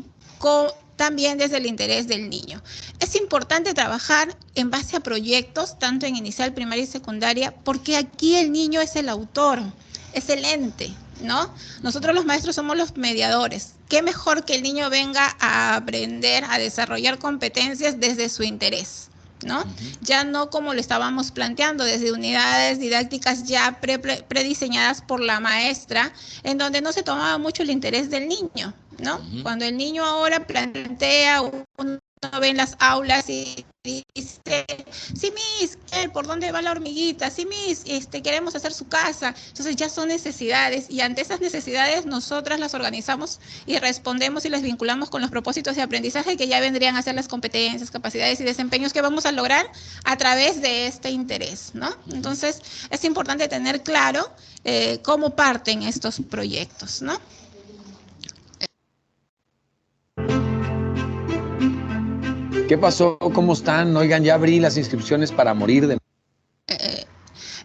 también desde el interés del niño. Es importante trabajar en base a proyectos, tanto en inicial, primaria y secundaria, porque aquí el niño es el autor, es el ente, ¿no? Nosotros los maestros somos los mediadores. ¿Qué mejor que el niño venga a aprender, a desarrollar competencias desde su interés, ¿no? Ya no como lo estábamos planteando, desde unidades didácticas ya prediseñadas por la maestra, en donde no se tomaba mucho el interés del niño, ¿no? Cuando el niño ahora plantea, uno ve en las aulas y dice, sí, Miss, ¿por dónde va la hormiguita? Sí, Miss, queremos hacer su casa. Entonces ya son necesidades, y ante esas necesidades nosotras las organizamos y respondemos y las vinculamos con los propósitos de aprendizaje que ya vendrían a ser las competencias, capacidades y desempeños que vamos a lograr a través de este interés, ¿no? Entonces es importante tener claro cómo parten estos proyectos, ¿no? ¿Qué pasó? ¿Cómo están? Oigan, ya abrí las inscripciones para morir de...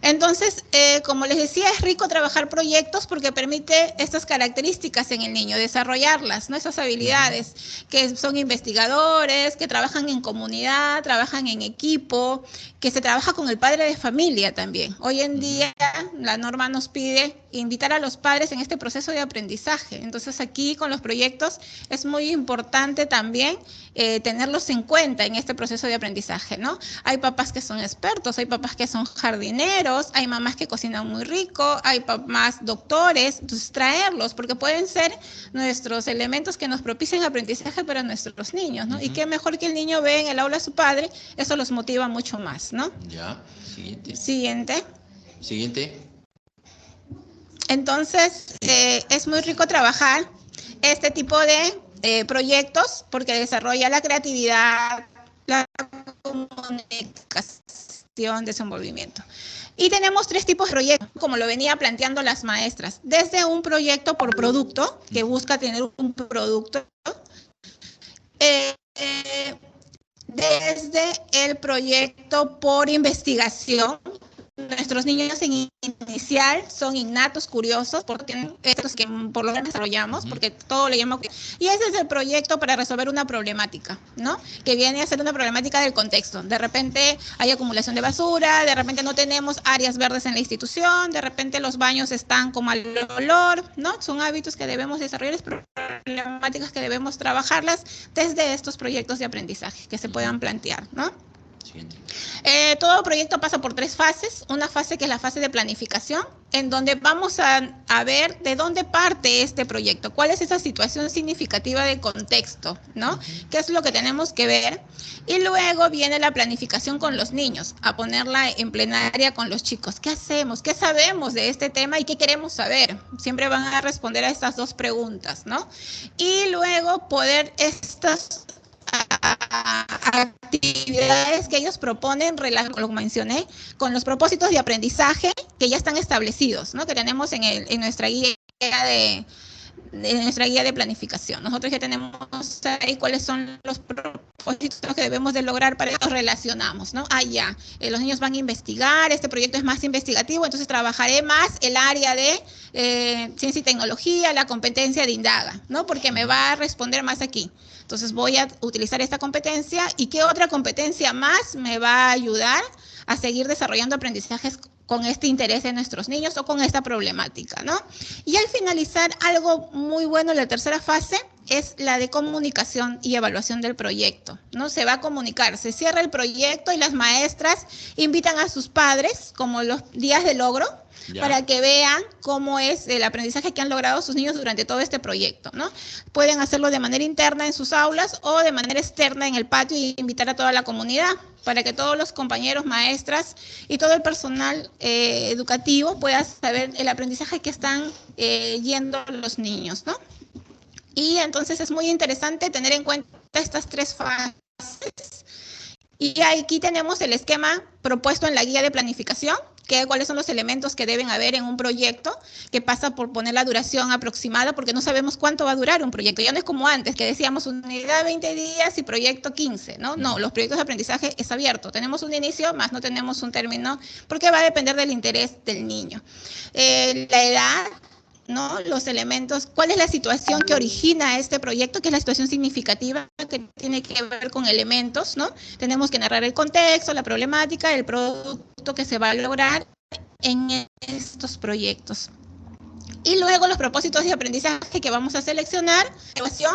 Entonces, Entonces, como les decía, es rico trabajar proyectos porque permite estas características en el niño, desarrollarlas, ¿no? Esas habilidades que son investigadores, que trabajan en comunidad, trabajan en equipo, que se trabaja con el padre de familia también. Hoy en día la norma nos pide invitar a los padres en este proceso de aprendizaje. Entonces aquí con los proyectos es muy importante también tenerlos en cuenta en este proceso de aprendizaje, ¿no? Hay papás que son expertos, hay papás que son jardineros, hay mamás que cocinan muy rico, hay papás doctores, entonces traerlos porque pueden ser nuestros elementos que nos propicien aprendizaje para nuestros niños, ¿no? Y qué mejor que el niño ve en el aula a su padre, eso los motiva mucho más, ¿no? Ya, siguiente. Siguiente. Entonces, es muy rico trabajar este tipo de proyectos porque desarrolla la creatividad, la comunicación, desenvolvimiento. Y tenemos 3 tipos de proyectos, como lo venía planteando las maestras. Desde un proyecto por producto, que busca tener un producto, desde el proyecto por investigación. Nuestros niños en inicial son innatos, curiosos, porque tienen estos que por lo menos desarrollamos, porque todo le llama. Y ese es el proyecto para resolver una problemática, ¿no? Que viene a ser una problemática del contexto. De repente hay acumulación de basura, de repente no tenemos áreas verdes en la institución, de repente los baños están con mal olor, ¿no? Son hábitos que debemos desarrollar, problemáticas que debemos trabajarlas desde estos proyectos de aprendizaje que se puedan plantear, ¿no? Todo proyecto pasa por 3 fases. Una fase que es la fase de planificación, en donde vamos a ver de dónde parte este proyecto, cuál es esa situación significativa de contexto, ¿no? ¿Qué es lo que tenemos que ver? Y luego viene la planificación con los niños, a ponerla en plenaria con los chicos. ¿Qué hacemos? ¿Qué sabemos de este tema y qué queremos saber? Siempre van a responder a estas 2 preguntas, ¿no? Y luego poder estas actividades que ellos proponen, lo mencioné, con los propósitos de aprendizaje que ya están establecidos, ¿no? Que tenemos en nuestra guía de planificación. Nosotros ya tenemos ahí cuáles son los propósitos que debemos de lograr para que los relacionamos, ¿no? Los niños van a investigar, este proyecto es más investigativo, entonces trabajaré más el área de ciencia y tecnología, la competencia de indaga, ¿no? Porque me va a responder más aquí. Entonces voy a utilizar esta competencia y qué otra competencia más me va a ayudar a seguir desarrollando aprendizajes con este interés de nuestros niños o con esta problemática, ¿no? Y al finalizar, algo muy bueno en la tercera fase es la de comunicación y evaluación del proyecto, ¿no? Se va a comunicar, se cierra el proyecto y las maestras invitan a sus padres, como los días de logro, para que vean cómo es el aprendizaje que han logrado sus niños durante todo este proyecto, ¿no? Pueden hacerlo de manera interna en sus aulas o de manera externa en el patio y invitar a toda la comunidad para que todos los compañeros, maestras y todo el personal educativo pueda saber el aprendizaje que están yendo los niños, ¿no? Y entonces es muy interesante tener en cuenta estas 3 fases. Y aquí tenemos el esquema propuesto en la guía de planificación, cuáles son los elementos que deben haber en un proyecto, que pasa por poner la duración aproximada, porque no sabemos cuánto va a durar un proyecto. Ya no es como antes, que decíamos unidad 20 días y proyecto 15, ¿no? No, los proyectos de aprendizaje es abierto. Tenemos un inicio, más no tenemos un término, porque va a depender del interés del niño. La edad, ¿no? Los elementos, cuál es la situación que origina este proyecto, que es la situación significativa, que tiene que ver con elementos, ¿no? Tenemos que narrar el contexto, la problemática, el producto que se va a lograr en estos proyectos. Y luego los propósitos de aprendizaje que vamos a seleccionar,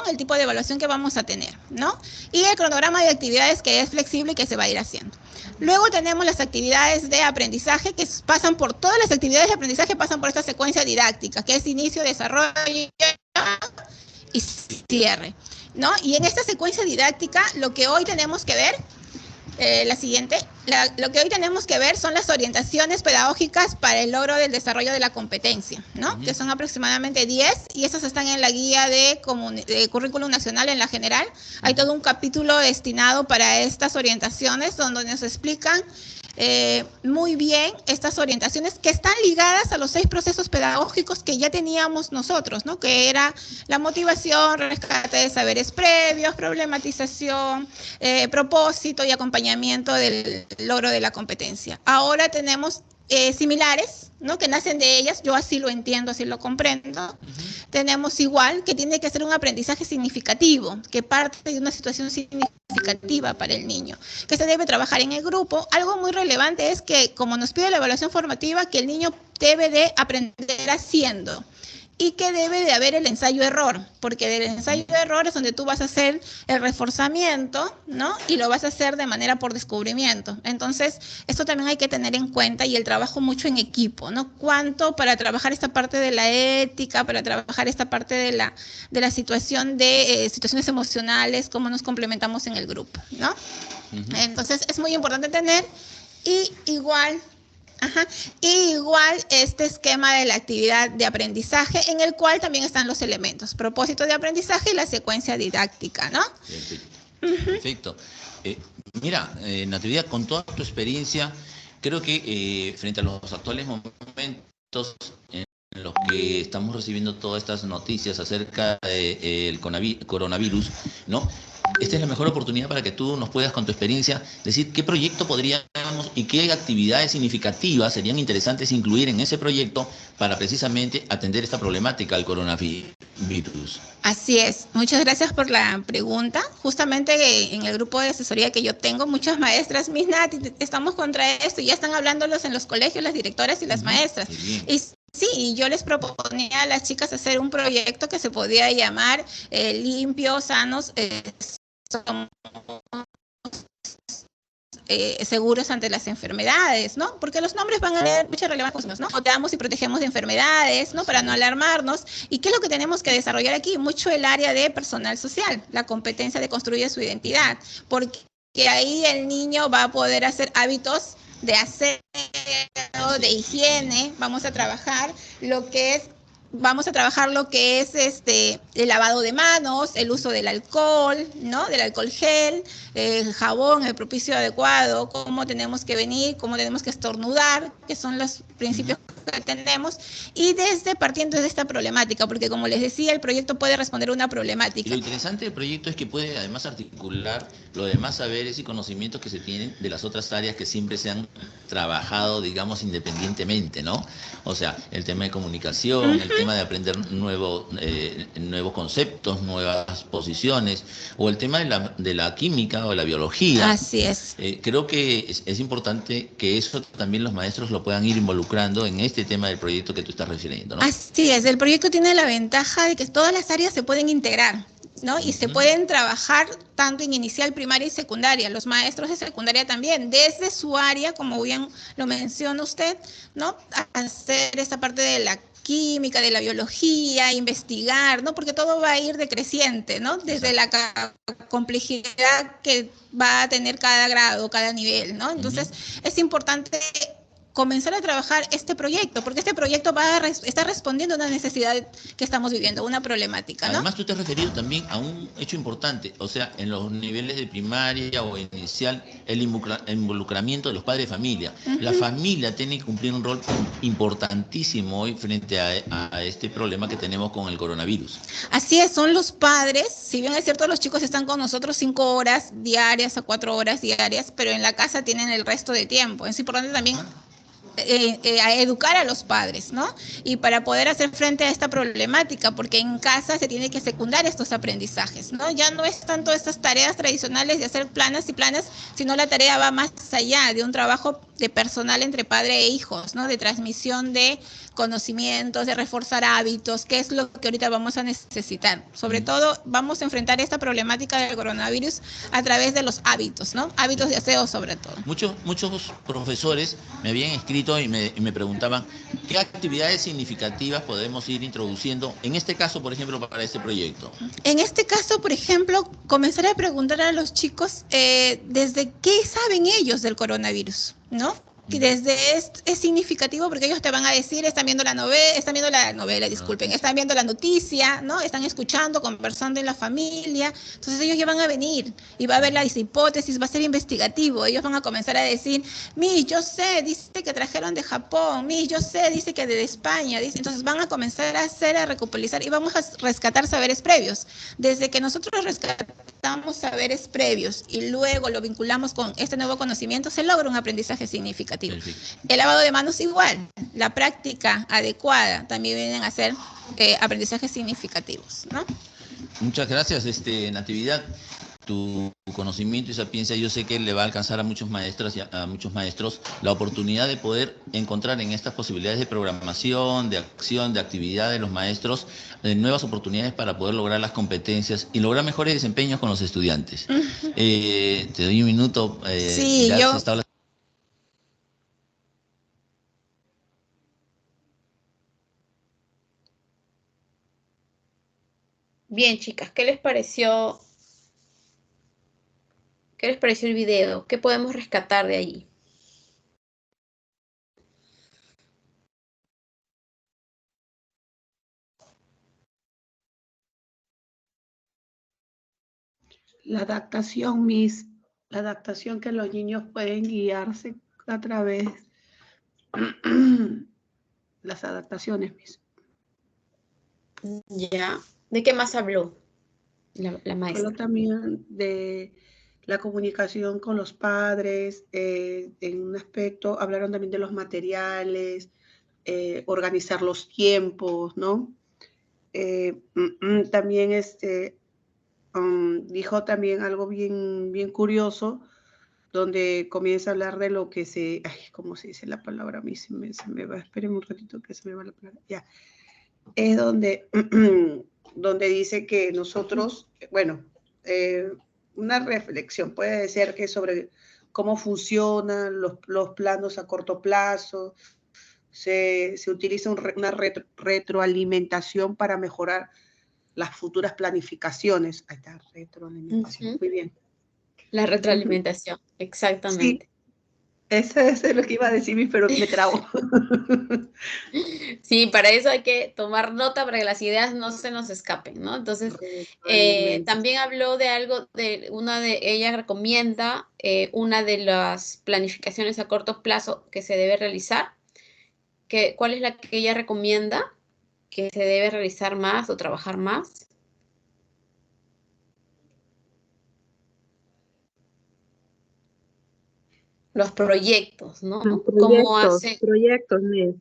el tipo de evaluación que vamos a tener, ¿no? Y el cronograma de actividades que es flexible y que se va a ir haciendo. Luego tenemos las actividades de aprendizaje que pasan por, todas las actividades de aprendizaje pasan por esta secuencia didáctica, que es inicio, desarrollo y cierre, ¿no? Y en esta secuencia didáctica, lo que hoy tenemos que ver, lo que hoy tenemos que ver son las orientaciones pedagógicas para el logro del desarrollo de la competencia, ¿no? Que son aproximadamente 10 y esas están en la guía de currículum nacional en la general. Hay todo un capítulo destinado para estas orientaciones donde nos explican muy bien estas orientaciones que están ligadas a los 6 procesos pedagógicos que ya teníamos nosotros, ¿no? Que era la motivación, rescate de saberes previos, problematización, propósito y acompañamiento del logro de la competencia. Ahora tenemos similares, ¿no? Que nacen de ellas, yo así lo entiendo, así lo comprendo. Tenemos igual que tiene que ser un aprendizaje significativo, que parte de una situación significativa para el niño, que se debe trabajar en el grupo. Algo muy relevante es que, como nos pide la evaluación formativa, que el niño debe de aprender haciendo. Y que debe de haber el ensayo-error, porque del ensayo-error es donde tú vas a hacer el reforzamiento, ¿no? Y lo vas a hacer de manera por descubrimiento. Entonces, esto también hay que tener en cuenta y el trabajo mucho en equipo, ¿no? Cuánto para trabajar esta parte de la ética, para trabajar esta parte de la situación de situaciones emocionales, cómo nos complementamos en el grupo, ¿no? Entonces, es muy importante tener y igual este esquema de la actividad de aprendizaje en el cual también están los elementos, propósito de aprendizaje y la secuencia didáctica, ¿no? Perfecto. Mira, Natividad, con toda tu experiencia, creo que frente a los actuales momentos en los que estamos recibiendo todas estas noticias acerca del coronavirus, ¿no? Esta es la mejor oportunidad para que tú nos puedas, con tu experiencia, decir qué proyecto podríamos y qué actividades significativas serían interesantes incluir en ese proyecto para precisamente atender esta problemática del coronavirus. Así es. Muchas gracias por la pregunta. Justamente en el grupo de asesoría que yo tengo, muchas maestras, mis Nati, estamos contra esto y ya están hablándolos en los colegios, las directoras y las maestras. Y sí, yo les proponía a las chicas hacer un proyecto que se podía llamar Limpios, Sanos, somos seguros ante las enfermedades, ¿no? Porque los nombres van a tener mucha relevancia, ¿no? Cuidamos y protegemos de enfermedades, ¿no? Para no alarmarnos. ¿Y qué es lo que tenemos que desarrollar aquí? Mucho el área de personal social, la competencia de construir su identidad, porque ahí el niño va a poder hacer hábitos de aseo, de higiene. Vamos a trabajar lo que es el lavado de manos, el uso del alcohol, ¿no? Del alcohol gel, el jabón, el propicio adecuado, cómo tenemos que venir, cómo tenemos que estornudar, que son los principios que tenemos, y partiendo de esta problemática, porque como les decía, el proyecto puede responder a una problemática. Y lo interesante del proyecto es que puede además articular los demás saberes y conocimientos que se tienen de las otras áreas que siempre se han trabajado, digamos, independientemente, ¿no? O sea, el tema de comunicación, el tema de aprender nuevos conceptos, nuevas posiciones, o el tema de la química o de la biología. Así es. Creo que es importante que eso también los maestros lo puedan ir involucrando en este tema del proyecto que tú estás refiriendo, ¿no? Así es, el proyecto tiene la ventaja de que todas las áreas se pueden integrar, ¿no? Y se pueden trabajar tanto en inicial, primaria y secundaria, los maestros de secundaria también, desde su área, como bien lo menciona usted, ¿no? Hacer esta parte de la química, de la biología, investigar, ¿no? Porque todo va a ir decreciente, ¿no? Desde la complejidad que va a tener cada grado, cada nivel, ¿no? Entonces, es importante comenzar a trabajar este proyecto, porque este proyecto está respondiendo a una necesidad que estamos viviendo, una problemática, ¿no? Además, tú te has referido también a un hecho importante, o sea, en los niveles de primaria o inicial, el involucramiento de los padres de familia. La familia tiene que cumplir un rol importantísimo hoy frente a este problema que tenemos con el coronavirus. Así es, son los padres, si bien es cierto, los chicos están con nosotros 5 horas diarias a 4 horas diarias, pero en la casa tienen el resto de tiempo. Es importante también a educar a los padres, ¿no? Y para poder hacer frente a esta problemática, porque en casa se tiene que secundar estos aprendizajes, ¿no? Ya no es tanto estas tareas tradicionales de hacer planas y planas, sino la tarea va más allá de un trabajo de personal entre padre e hijos, ¿no? De transmisión de conocimientos, de reforzar hábitos, que es lo que ahorita vamos a necesitar. Sobre todo, vamos a enfrentar esta problemática del coronavirus a través de los hábitos, ¿no? Hábitos de aseo sobre todo. Muchos profesores me habían escrito y me preguntaban qué actividades significativas podemos ir introduciendo, en este caso, por ejemplo, para este proyecto. En este caso, por ejemplo, comenzar a preguntar a los chicos desde qué saben ellos del coronavirus, ¿no? es significativo porque ellos te van a decir, están viendo la novela, disculpen, están viendo la noticia, ¿no? Están escuchando, conversando en la familia. Entonces ellos ya van a venir y va a haber las hipótesis, va a ser investigativo. Ellos van a comenzar a decir, yo sé, dice que trajeron de Japón, yo sé, dice que de España, dice. Entonces van a comenzar a recopilar y vamos a rescatar saberes previos. Desde que nosotros rescatamos saberes previos y luego lo vinculamos con este nuevo conocimiento, se logra un aprendizaje significativo. Perfecto. El lavado de manos igual, la práctica adecuada también vienen a ser aprendizajes significativos, ¿no? Muchas gracias, Natividad. Tu conocimiento y sapiencia, yo sé que le va a alcanzar a muchos maestros la oportunidad de poder encontrar en estas posibilidades de programación, de acción, de actividad de los maestros, nuevas oportunidades para poder lograr las competencias y lograr mejores desempeños con los estudiantes. Te doy un minuto. Sí, Bien, chicas, ¿qué les pareció? ¿Qué les pareció el video? ¿Qué podemos rescatar de allí? La adaptación, Miss, la adaptación que los niños pueden guiarse a través las adaptaciones, Miss. Ya. ¿De qué más habló la maestra? Habló también de la comunicación con los padres, en un aspecto, hablaron también de los materiales, organizar los tiempos, ¿no? También dijo también algo bien curioso, donde comienza a hablar de lo que ¿cómo se dice la palabra? A mí se me va, esperen un ratito que se me va la palabra, ya. Es donde dice que nosotros, bueno, una reflexión puede ser que sobre cómo funcionan los planos a corto plazo, se utiliza una retroalimentación para mejorar las futuras planificaciones. Ahí está, retroalimentación, muy bien. La retroalimentación, exactamente. Sí, eso es lo que iba a decir, pero me trabo. Sí, para eso hay que tomar nota para que las ideas no se nos escapen, ¿no? Entonces, también habló de algo, ella recomienda una de las planificaciones a corto plazo que se debe realizar. ¿Cuál es la que ella recomienda que se debe realizar más o trabajar más? Los proyectos, ¿no? Proyectos, Miss.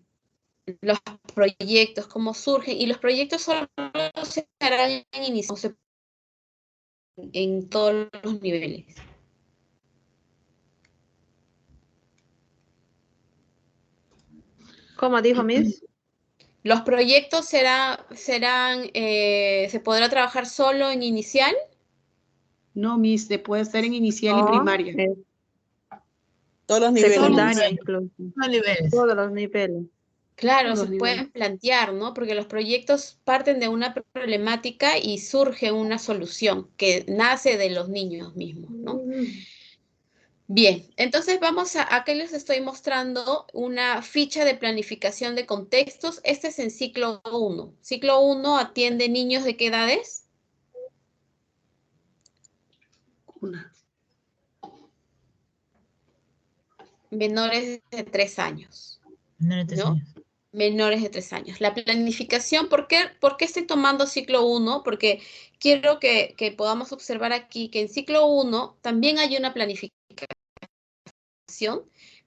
Los proyectos, cómo surgen, y los proyectos solo se harán en todos los niveles. ¿Cómo dijo, Miss? Los proyectos se podrá trabajar solo en inicial. No, Miss, se puede hacer en inicial y primaria. Todos los niveles. Secundaria incluso. Todos los niveles. Claro, se pueden plantear, ¿no? Porque los proyectos parten de una problemática y surge una solución que nace de los niños mismos, ¿no? Bien, entonces vamos aquí les estoy mostrando una ficha de planificación de contextos. Este es en ciclo 1. Ciclo 1 atiende niños ¿de qué edades? Menores de 3 años. Menores de 3 años. Menores de 3 años. La planificación, ¿por qué estoy tomando ciclo 1? Porque quiero que podamos observar aquí que en ciclo 1 también hay una planificación,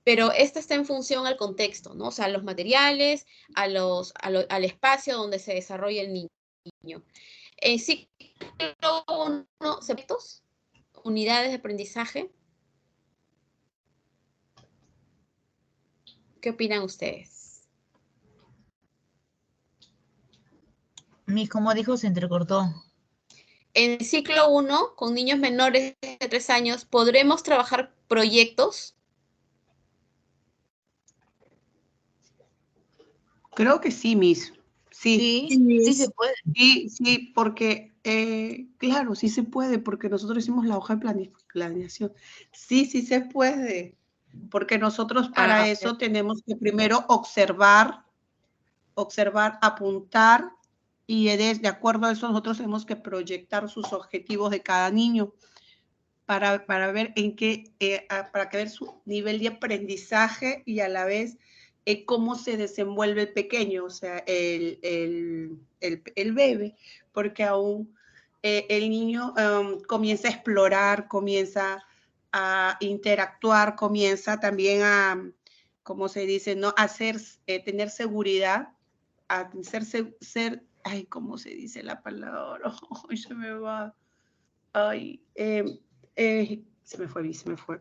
pero esta está en función al contexto, ¿no? O sea, a los materiales, al espacio donde se desarrolla el niño. En ciclo 1, ¿conceptos? Unidades de aprendizaje. ¿Qué opinan ustedes? ¿Cómo dijo? Se entrecortó. En ciclo 1, con niños menores de 3 años, ¿podremos trabajar proyectos? Creo que sí, Miss. Sí se puede. Sí, porque, claro, sí se puede, porque nosotros hicimos la hoja de planeación. Sí se puede. porque nosotros para eso tenemos que primero observar, apuntar, y de acuerdo a eso nosotros tenemos que proyectar sus objetivos de cada niño para ver en qué, para ver su nivel de aprendizaje y a la vez cómo se desenvuelve el pequeño, o sea, el bebé, porque aún el niño comienza a explorar, comienza a interactuar, comienza también a, ¿cómo se dice? ¿No? A tener seguridad, a ser, ay, ¿cómo se dice la palabra? Ay, se me va. Ay, se me fue.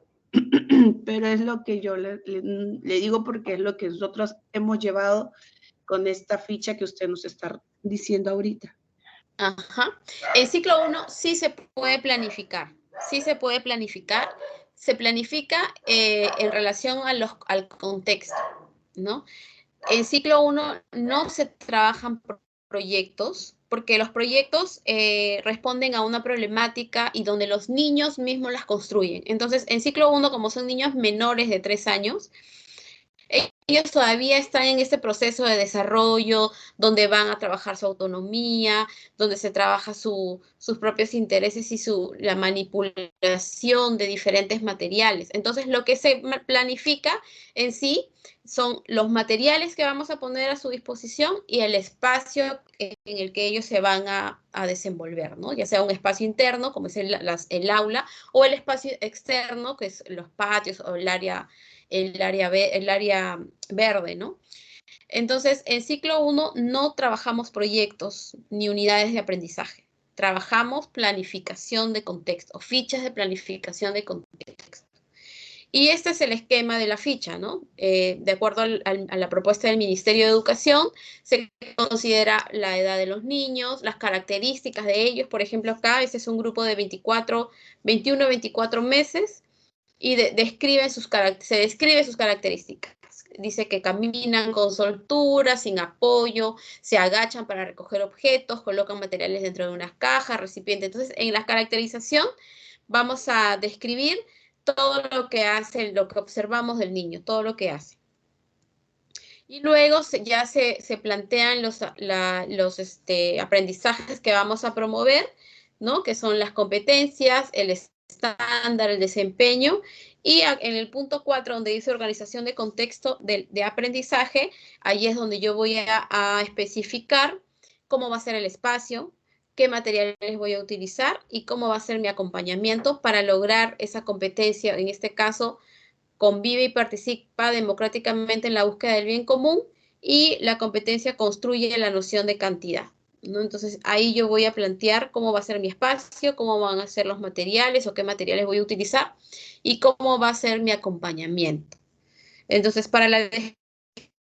Pero es lo que yo le digo porque es lo que nosotros hemos llevado con esta ficha que usted nos está diciendo ahorita. Ajá. En ciclo 1 sí se puede planificar. Sí se puede planificar. Se planifica en relación al contexto, ¿no? En ciclo 1 no se trabajan proyectos, porque los proyectos responden a una problemática y donde los niños mismos las construyen. Entonces, en ciclo 1, como son niños menores de 3 años, ellos todavía están en este proceso de desarrollo, donde van a trabajar su autonomía, donde se trabaja sus propios intereses y la manipulación de diferentes materiales. Entonces, lo que se planifica en sí son los materiales que vamos a poner a su disposición y el espacio en el que ellos se van a desenvolver, ¿no? Ya sea un espacio interno, como es el aula, o el espacio externo, que es los patios o el área verde, ¿no? Entonces, en ciclo 1 no trabajamos proyectos ni unidades de aprendizaje. Trabajamos planificación de contexto, fichas de planificación de contexto. Y este es el esquema de la ficha, ¿no? De acuerdo a la propuesta del Ministerio de Educación, se considera la edad de los niños, las características de ellos. Por ejemplo, acá este es un grupo de 21 a 24 meses y se describe sus características. Dice que caminan con soltura, sin apoyo, se agachan para recoger objetos, colocan materiales dentro de unas cajas, recipientes. Entonces, en la caracterización vamos a describir todo lo que hace, lo que observamos del niño, todo lo que hace. Y luego ya se plantean los aprendizajes que vamos a promover, ¿no? Que son las competencias, el estándar, el desempeño. Y en el punto 4, donde dice organización de contexto de aprendizaje, ahí es donde yo voy a especificar cómo va a ser el espacio, qué materiales voy a utilizar y cómo va a ser mi acompañamiento para lograr esa competencia. En este caso, convive y participa democráticamente en la búsqueda del bien común y la competencia construye la noción de cantidad, ¿no? Entonces, ahí yo voy a plantear cómo va a ser mi espacio, cómo van a ser los materiales o qué materiales voy a utilizar y cómo va a ser mi acompañamiento. Entonces, para la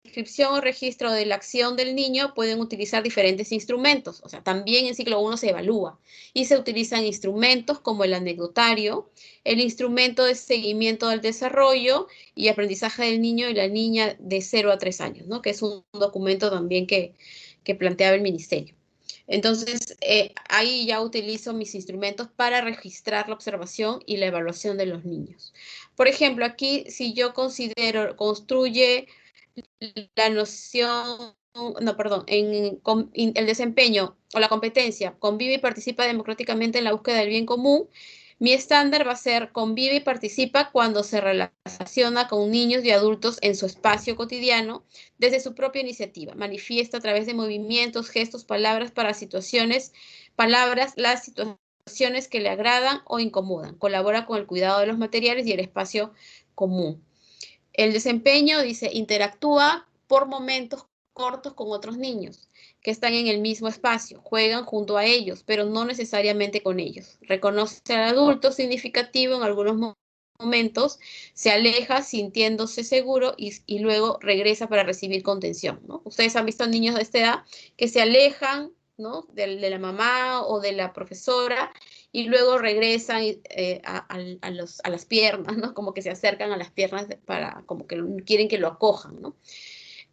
descripción o registro de la acción del niño pueden utilizar diferentes instrumentos. O sea, también en ciclo 1 se evalúa y se utilizan instrumentos como el anecdotario, el instrumento de seguimiento del desarrollo y aprendizaje del niño y la niña de 0 a 3 años, ¿no? Que es un documento también que planteaba el ministerio. Entonces, ahí ya utilizo mis instrumentos para registrar la observación y la evaluación de los niños. Por ejemplo, aquí si yo construye la noción, no, perdón, el desempeño o la competencia, convive y participa democráticamente en la búsqueda del bien común, mi estándar va a ser convive y participa cuando se relaciona con niños y adultos en su espacio cotidiano desde su propia iniciativa. Manifiesta a través de movimientos, gestos, palabras las situaciones que le agradan o incomodan. Colabora con el cuidado de los materiales y el espacio común. El desempeño, dice, interactúa por momentos cortos con otros niños que están en el mismo espacio, juegan junto a ellos, pero no necesariamente con ellos. Reconoce al adulto significativo en algunos momentos, se aleja sintiéndose seguro y luego regresa para recibir contención, ¿no? Ustedes han visto niños de esta edad que se alejan, ¿no? de la mamá o de la profesora y luego regresan a las piernas, ¿no? Como que se acercan a las piernas como que quieren que lo acojan, ¿no?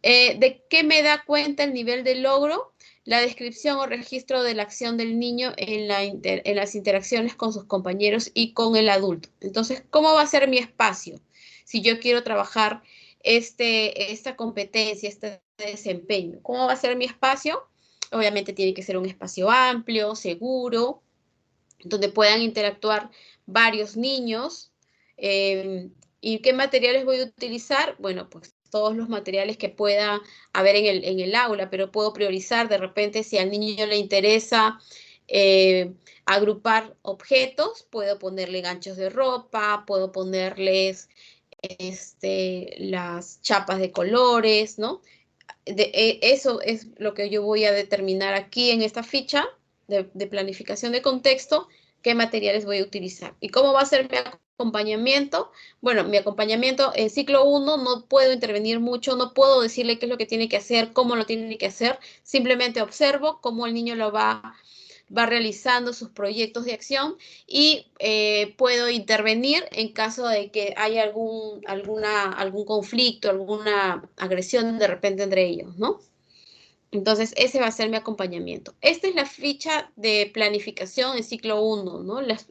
¿De qué me da cuenta el nivel de logro? La descripción o registro de la acción del niño en las interacciones con sus compañeros y con el adulto. Entonces, ¿cómo va a ser mi espacio? Si yo quiero trabajar esta competencia, este desempeño, ¿cómo va a ser mi espacio? Obviamente tiene que ser un espacio amplio, seguro, donde puedan interactuar varios niños. ¿Y qué materiales voy a utilizar? Bueno, pues todos los materiales que pueda haber en el aula, pero puedo priorizar de repente si al niño le interesa agrupar objetos, puedo ponerle ganchos de ropa, puedo ponerles las chapas de colores, ¿no? Eso es lo que yo voy a determinar aquí en esta ficha de planificación de contexto, qué materiales voy a utilizar. ¿Y cómo va a ser mi acompañamiento? Bueno, mi acompañamiento en ciclo 1 no puedo intervenir mucho, no puedo decirle qué es lo que tiene que hacer, cómo lo tiene que hacer, simplemente observo cómo el niño lo va realizando sus proyectos de acción y puedo intervenir en caso de que haya algún conflicto, alguna agresión de repente entre ellos, ¿no? Entonces, ese va a ser mi acompañamiento. Esta es la ficha de planificación en ciclo 1, ¿no? Las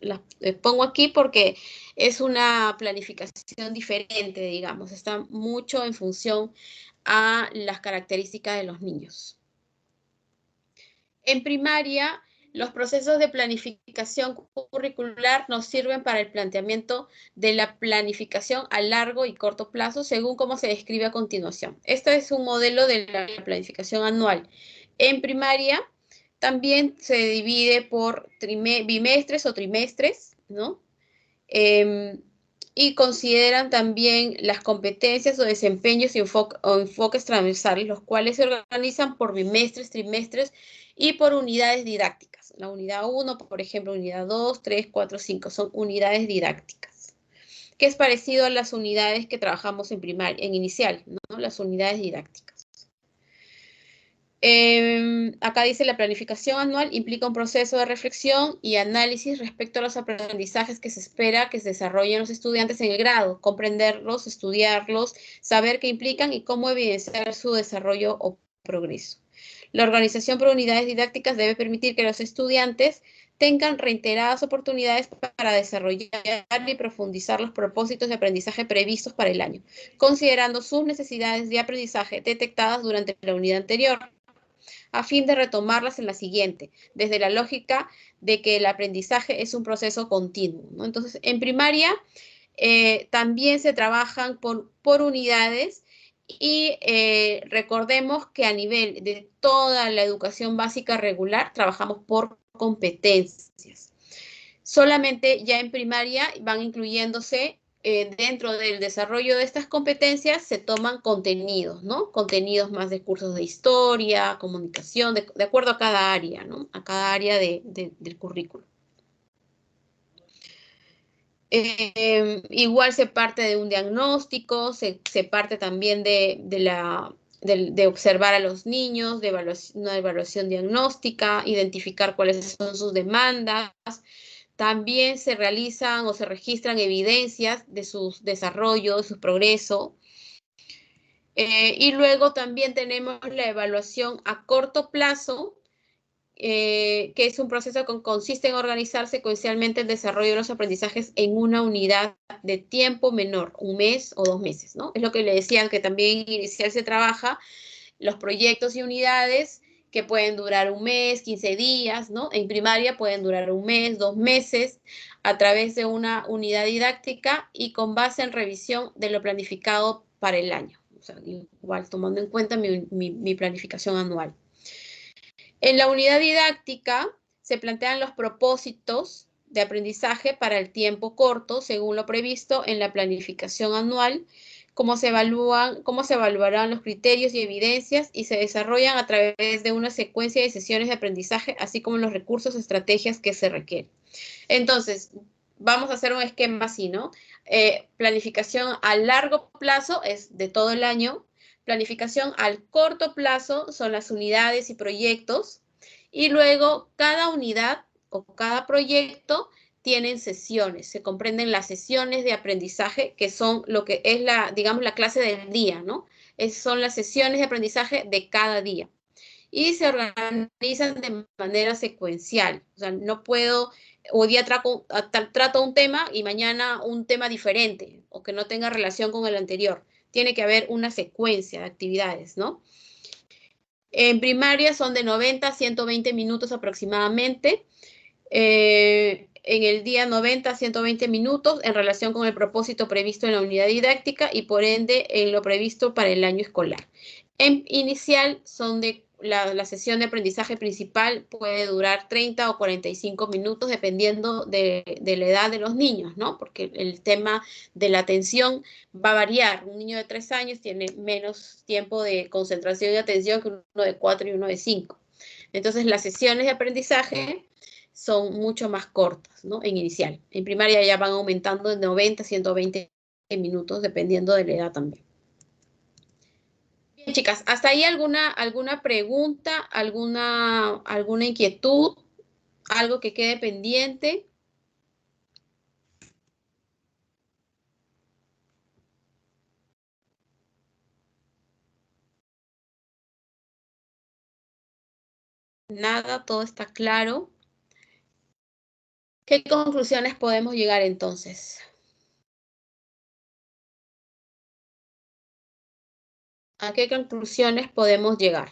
pongo aquí porque es una planificación diferente, digamos. Está mucho en función a las características de los niños. En primaria, los procesos de planificación curricular nos sirven para el planteamiento de la planificación a largo y corto plazo, según cómo se describe a continuación. Este es un modelo de la planificación anual. En primaria, también se divide por bimestres o trimestres, ¿no? Y consideran también las competencias o desempeños y enfoques transversales, los cuales se organizan por bimestres, trimestres y por unidades didácticas. La unidad 1, por ejemplo, unidad 2, 3, 4, 5, son unidades didácticas, que es parecido a las unidades que trabajamos en primaria, en inicial, ¿no? Las unidades didácticas. Acá dice la planificación anual implica un proceso de reflexión y análisis respecto a los aprendizajes que se espera que se desarrollen los estudiantes en el grado, comprenderlos, estudiarlos, saber qué implican y cómo evidenciar su desarrollo o progreso. La organización por unidades didácticas debe permitir que los estudiantes tengan reiteradas oportunidades para desarrollar y profundizar los propósitos de aprendizaje previstos para el año, considerando sus necesidades de aprendizaje detectadas durante la unidad anterior, a fin de retomarlas en la siguiente, desde la lógica de que el aprendizaje es un proceso continuo, ¿no? Entonces, en primaria también se trabajan por unidades y recordemos que a nivel de toda la educación básica regular trabajamos por competencias. Solamente ya en primaria van incluyéndose dentro del desarrollo de estas competencias se toman contenidos, ¿no? Contenidos más de cursos de historia, comunicación, de acuerdo a cada área, ¿no? A cada área del currículo. Igual se parte de un diagnóstico, se parte también de observar a los niños, de una evaluación diagnóstica, identificar cuáles son sus demandas. También se realizan o se registran evidencias de sus desarrollos, de su progreso. Y luego también tenemos la evaluación a corto plazo, que es un proceso que consiste en organizar secuencialmente el desarrollo de los aprendizajes en una unidad de tiempo menor, 1 mes o 2 meses, ¿no? Es lo que le decía, que también en inicial se trabaja los proyectos y unidades que pueden durar 1 mes, 15 días, ¿no? En primaria pueden durar 1 mes, 2 meses, a través de una unidad didáctica y con base en revisión de lo planificado para el año. O sea, igual tomando en cuenta mi planificación anual. En la unidad didáctica se plantean los propósitos de aprendizaje para el tiempo corto, según lo previsto en la planificación anual, cómo se evaluarán los criterios y evidencias y se desarrollan a través de una secuencia de sesiones de aprendizaje, así como los recursos y estrategias que se requieren. Entonces, vamos a hacer un esquema así, ¿no? Planificación a largo plazo es de todo el año. Planificación al corto plazo son las unidades y proyectos. Y luego, cada unidad o cada proyecto tienen sesiones, se comprenden las sesiones de aprendizaje, que son lo que es digamos, la clase del día, ¿no? Son las sesiones de aprendizaje de cada día. Y se organizan de manera secuencial. O sea, no puedo, hoy día trato un tema y mañana un tema diferente, o que no tenga relación con el anterior. Tiene que haber una secuencia de actividades, ¿no? En primaria son de 90 a 120 minutos aproximadamente. En el día 90 a 120 minutos en relación con el propósito previsto en la unidad didáctica y por ende en lo previsto para el año escolar. En inicial son de la sesión de aprendizaje principal puede durar 30 o 45 minutos dependiendo de la edad de los niños, ¿no? Porque el tema de la atención va a variar. Un niño de 3 años tiene menos tiempo de concentración y atención que uno de 4 y uno de 5. Entonces las sesiones de aprendizaje son mucho más cortas, ¿no? En inicial. En primaria ya van aumentando de 90 a 120 minutos, dependiendo de la edad también. Bien, chicas, ¿hasta ahí alguna pregunta, alguna inquietud, algo que quede pendiente? Nada, todo está claro. ¿Qué conclusiones podemos llegar entonces? ¿A qué conclusiones podemos llegar?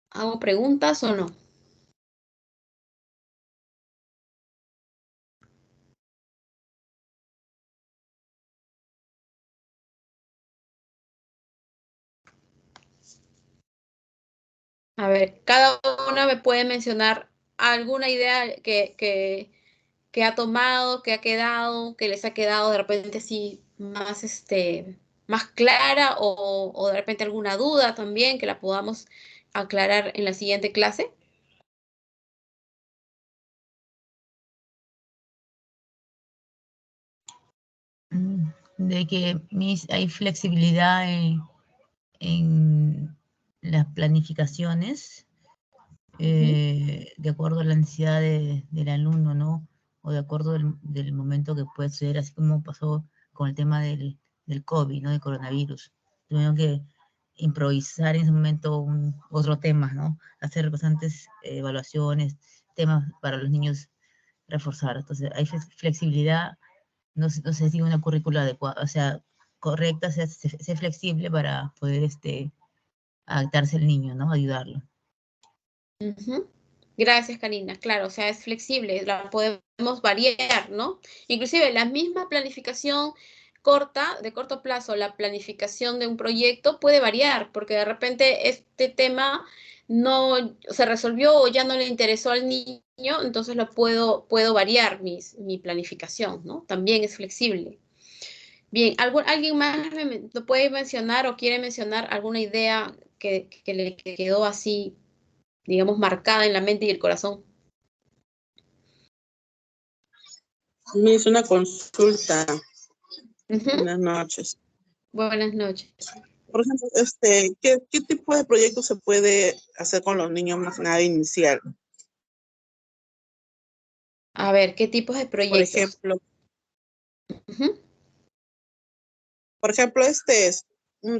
¿Hago preguntas o no? A ver, cada una me puede mencionar alguna idea que ha tomado, que ha quedado, que les ha quedado de repente así más clara o de repente alguna duda también que la podamos aclarar en la siguiente clase. De que hay flexibilidad en las planificaciones de acuerdo a la necesidad del alumno, ¿no? O de acuerdo del momento que puede ser, así como pasó con el tema del COVID, ¿no? Del coronavirus. Tuvieron que improvisar en ese momento otro tema, ¿no? Hacer bastantes evaluaciones, temas para los niños reforzar. Entonces, hay flexibilidad, no se sigue una currícula adecuada, o sea, correcta, ser flexible para poder adaptarse al niño, ¿no? Ayudarlo. Gracias, Karina. Claro, o sea, es flexible, la podemos variar, ¿no? Inclusive la misma planificación de corto plazo, la planificación de un proyecto puede variar, porque de repente este tema no se resolvió o ya no le interesó al niño, entonces lo puedo variar mi planificación, ¿no? También es flexible. Bien, ¿alguien más lo puede mencionar o quiere mencionar alguna idea que le quedó así, digamos, marcada en la mente y el corazón? Me hizo una consulta. Buenas noches. Buenas noches. Por ejemplo, ¿qué tipo de proyectos se puede hacer con los niños más nada inicial? A ver, ¿qué tipos de proyectos? Por ejemplo,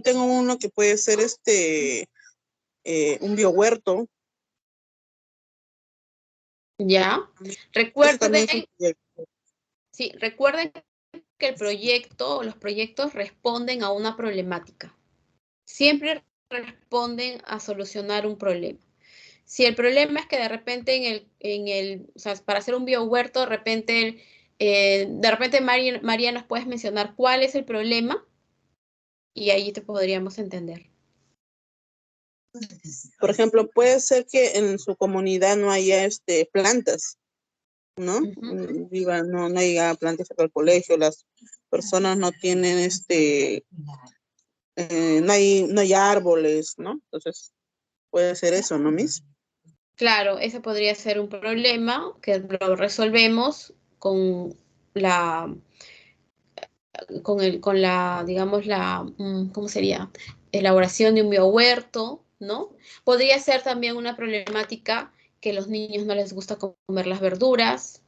tengo uno que puede ser un biohuerto. Ya. Recuerden que el proyecto o los proyectos responden a una problemática. Siempre responden a solucionar un problema. Si el problema es que de repente o sea, para hacer un biohuerto, de repente María, nos puedes mencionar cuál es el problema y ahí te podríamos entender. Por ejemplo, puede ser que en su comunidad no haya plantas, ¿no? No haya plantas para el colegio, las personas no tienen no hay árboles, ¿no? Entonces, puede ser eso, ¿no, Miss? Claro, ese podría ser un problema que lo resolvemos con digamos, ¿cómo sería? Elaboración de un biohuerto, ¿no? Podría ser también una problemática que a los niños no les gusta comer las verduras,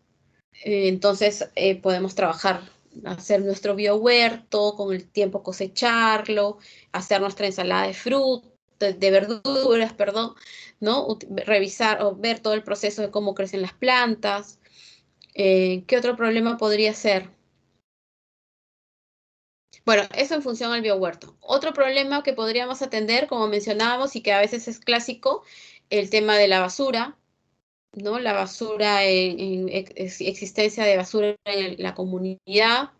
entonces podemos trabajar, hacer nuestro biohuerto, con el tiempo cosecharlo, hacer nuestra ensalada de frutas, de verduras, perdón, ¿no? Revisar o ver todo el proceso de cómo crecen las plantas. ¿Qué otro problema podría ser? Bueno, eso en función al biohuerto. Otro problema que podríamos atender, como mencionábamos, y que a veces es clásico, el tema de la basura, ¿no? La basura, existencia de basura en la comunidad.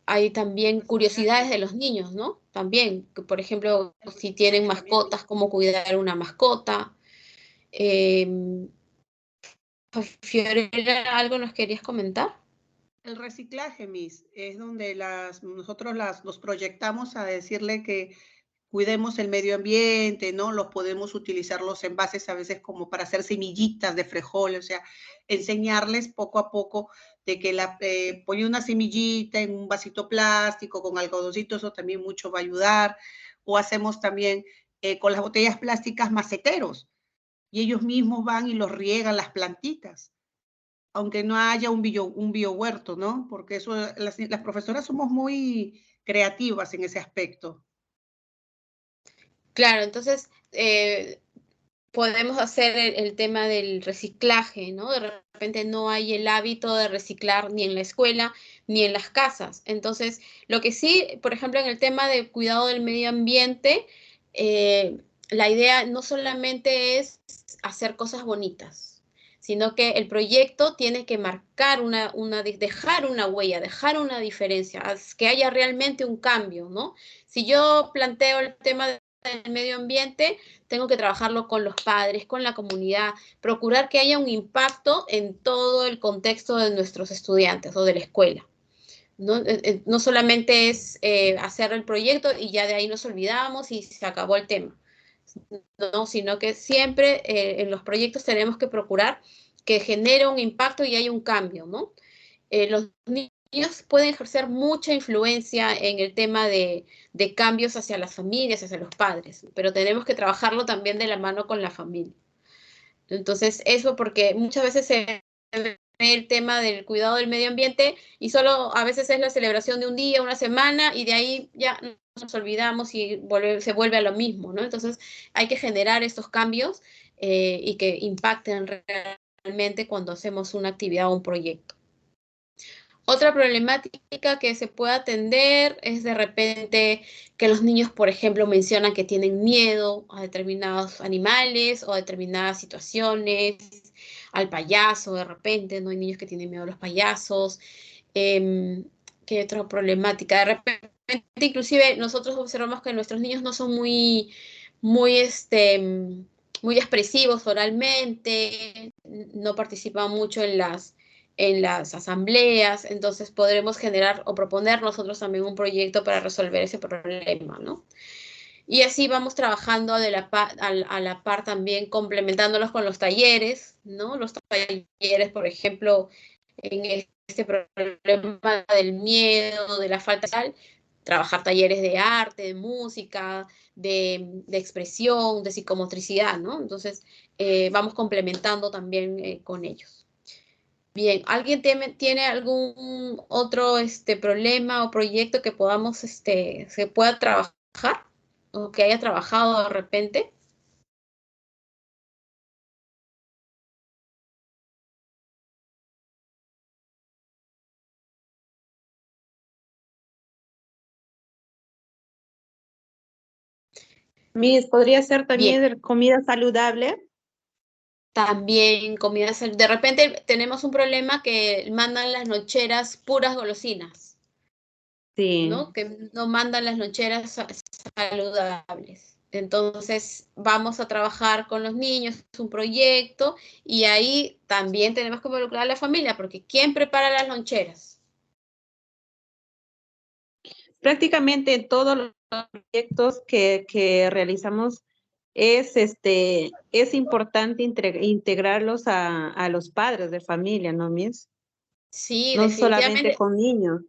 Hay también curiosidades de los niños, ¿no? También, por ejemplo, si tienen mascotas, cómo cuidar una mascota. Fiorella, ¿algo nos querías comentar? El reciclaje, Miss, es donde nosotros nos proyectamos a decirle que cuidemos el medio ambiente, ¿no? Los podemos utilizar los envases a veces como para hacer semillitas de frijol, o sea, enseñarles poco a poco de que pone una semillita en un vasito plástico con algodoncito, eso también mucho va a ayudar. O hacemos también con las botellas plásticas maceteros y ellos mismos van y los riegan las plantitas, aunque no haya un biohuerto, ¿no? Porque eso, las profesoras somos muy creativas en ese aspecto. Claro, entonces podemos hacer el tema del reciclaje, ¿no? De repente no hay el hábito de reciclar ni en la escuela ni en las casas. Entonces, lo que sí, por ejemplo, en el tema de cuidado del medio ambiente, la idea no solamente es hacer cosas bonitas, sino que el proyecto tiene que marcar dejar una huella, dejar una diferencia, que haya realmente un cambio, ¿no? Si yo planteo el tema del medio ambiente, tengo que trabajarlo con los padres, con la comunidad, procurar que haya un impacto en todo el contexto de nuestros estudiantes o de la escuela. No solamente es hacer el proyecto y ya de ahí nos olvidamos y se acabó el tema, no, sino que siempre en los proyectos tenemos que procurar que genere un impacto y haya un cambio, ¿no? Los niños pueden ejercer mucha influencia en el tema de cambios hacia las familias, hacia los padres, pero tenemos que trabajarlo también de la mano con la familia. Entonces, eso porque muchas veces se ve el tema del cuidado del medio ambiente y solo a veces es la celebración de un día, una semana y de ahí ya nos olvidamos y se vuelve a lo mismo, ¿no? Entonces, hay que generar estos cambios y que impacten realmente cuando hacemos una actividad o un proyecto. Otra problemática que se puede atender es de repente que los niños, por ejemplo, mencionan que tienen miedo a determinados animales o a determinadas situaciones, al payaso de repente, ¿no? Hay niños que tienen miedo a los payasos. ¿Qué otra problemática? De repente, inclusive, nosotros observamos que nuestros niños no son muy expresivos oralmente, no participan mucho en las asambleas, entonces podremos generar o proponer nosotros también un proyecto para resolver ese problema, ¿no? Y así vamos trabajando a la par también, complementándolos con los talleres, ¿no? Los talleres, por ejemplo, en este problema del miedo, de la falta de tal, trabajar talleres de arte, de música, de expresión, de psicomotricidad, ¿no? Entonces, vamos complementando también con ellos. Bien, ¿alguien tiene algún otro problema o proyecto que podamos, se pueda trabajar o que haya trabajado de repente? Miss, ¿podría ser también Bien. comida saludable? También comida de repente tenemos un problema que mandan las nocheras puras golosinas, Sí. ¿no? Que no mandan las nocheras saludables. Entonces vamos a trabajar con los niños, es un proyecto, y ahí también tenemos que involucrar a la familia, porque ¿quién prepara las loncheras? Prácticamente en todos los proyectos que realizamos es importante integrarlos a los padres de familia, ¿no, Miss? Sí, No solamente definitivamente. con niños.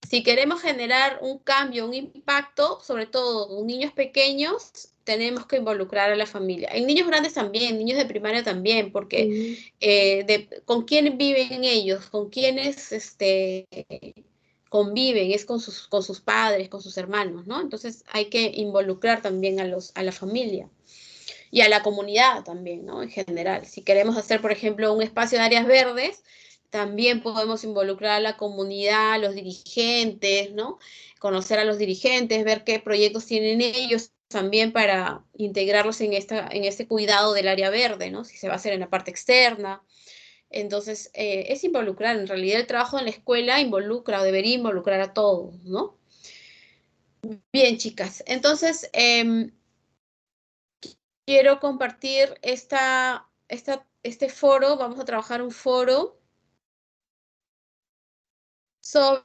Si queremos generar un cambio, un impacto, sobre todo en niños pequeños, tenemos que involucrar a la familia. En niños grandes también, niños de primaria también, porque con quién viven ellos, con quiénes conviven, es con sus padres, con sus hermanos, ¿no? Entonces hay que involucrar también a la familia y a la comunidad también, ¿no? En general. Si queremos hacer, por ejemplo, un espacio de áreas verdes, también podemos involucrar a la comunidad, a los dirigentes, ¿no? Conocer a los dirigentes, ver qué proyectos tienen ellos también para integrarlos en este cuidado del área verde, ¿no? Si se va a hacer en la parte externa. Entonces, es involucrar. En realidad, el trabajo en la escuela involucra o debería involucrar a todos, ¿no? Bien, chicas. Entonces, quiero compartir este foro. Vamos a trabajar un foro sobre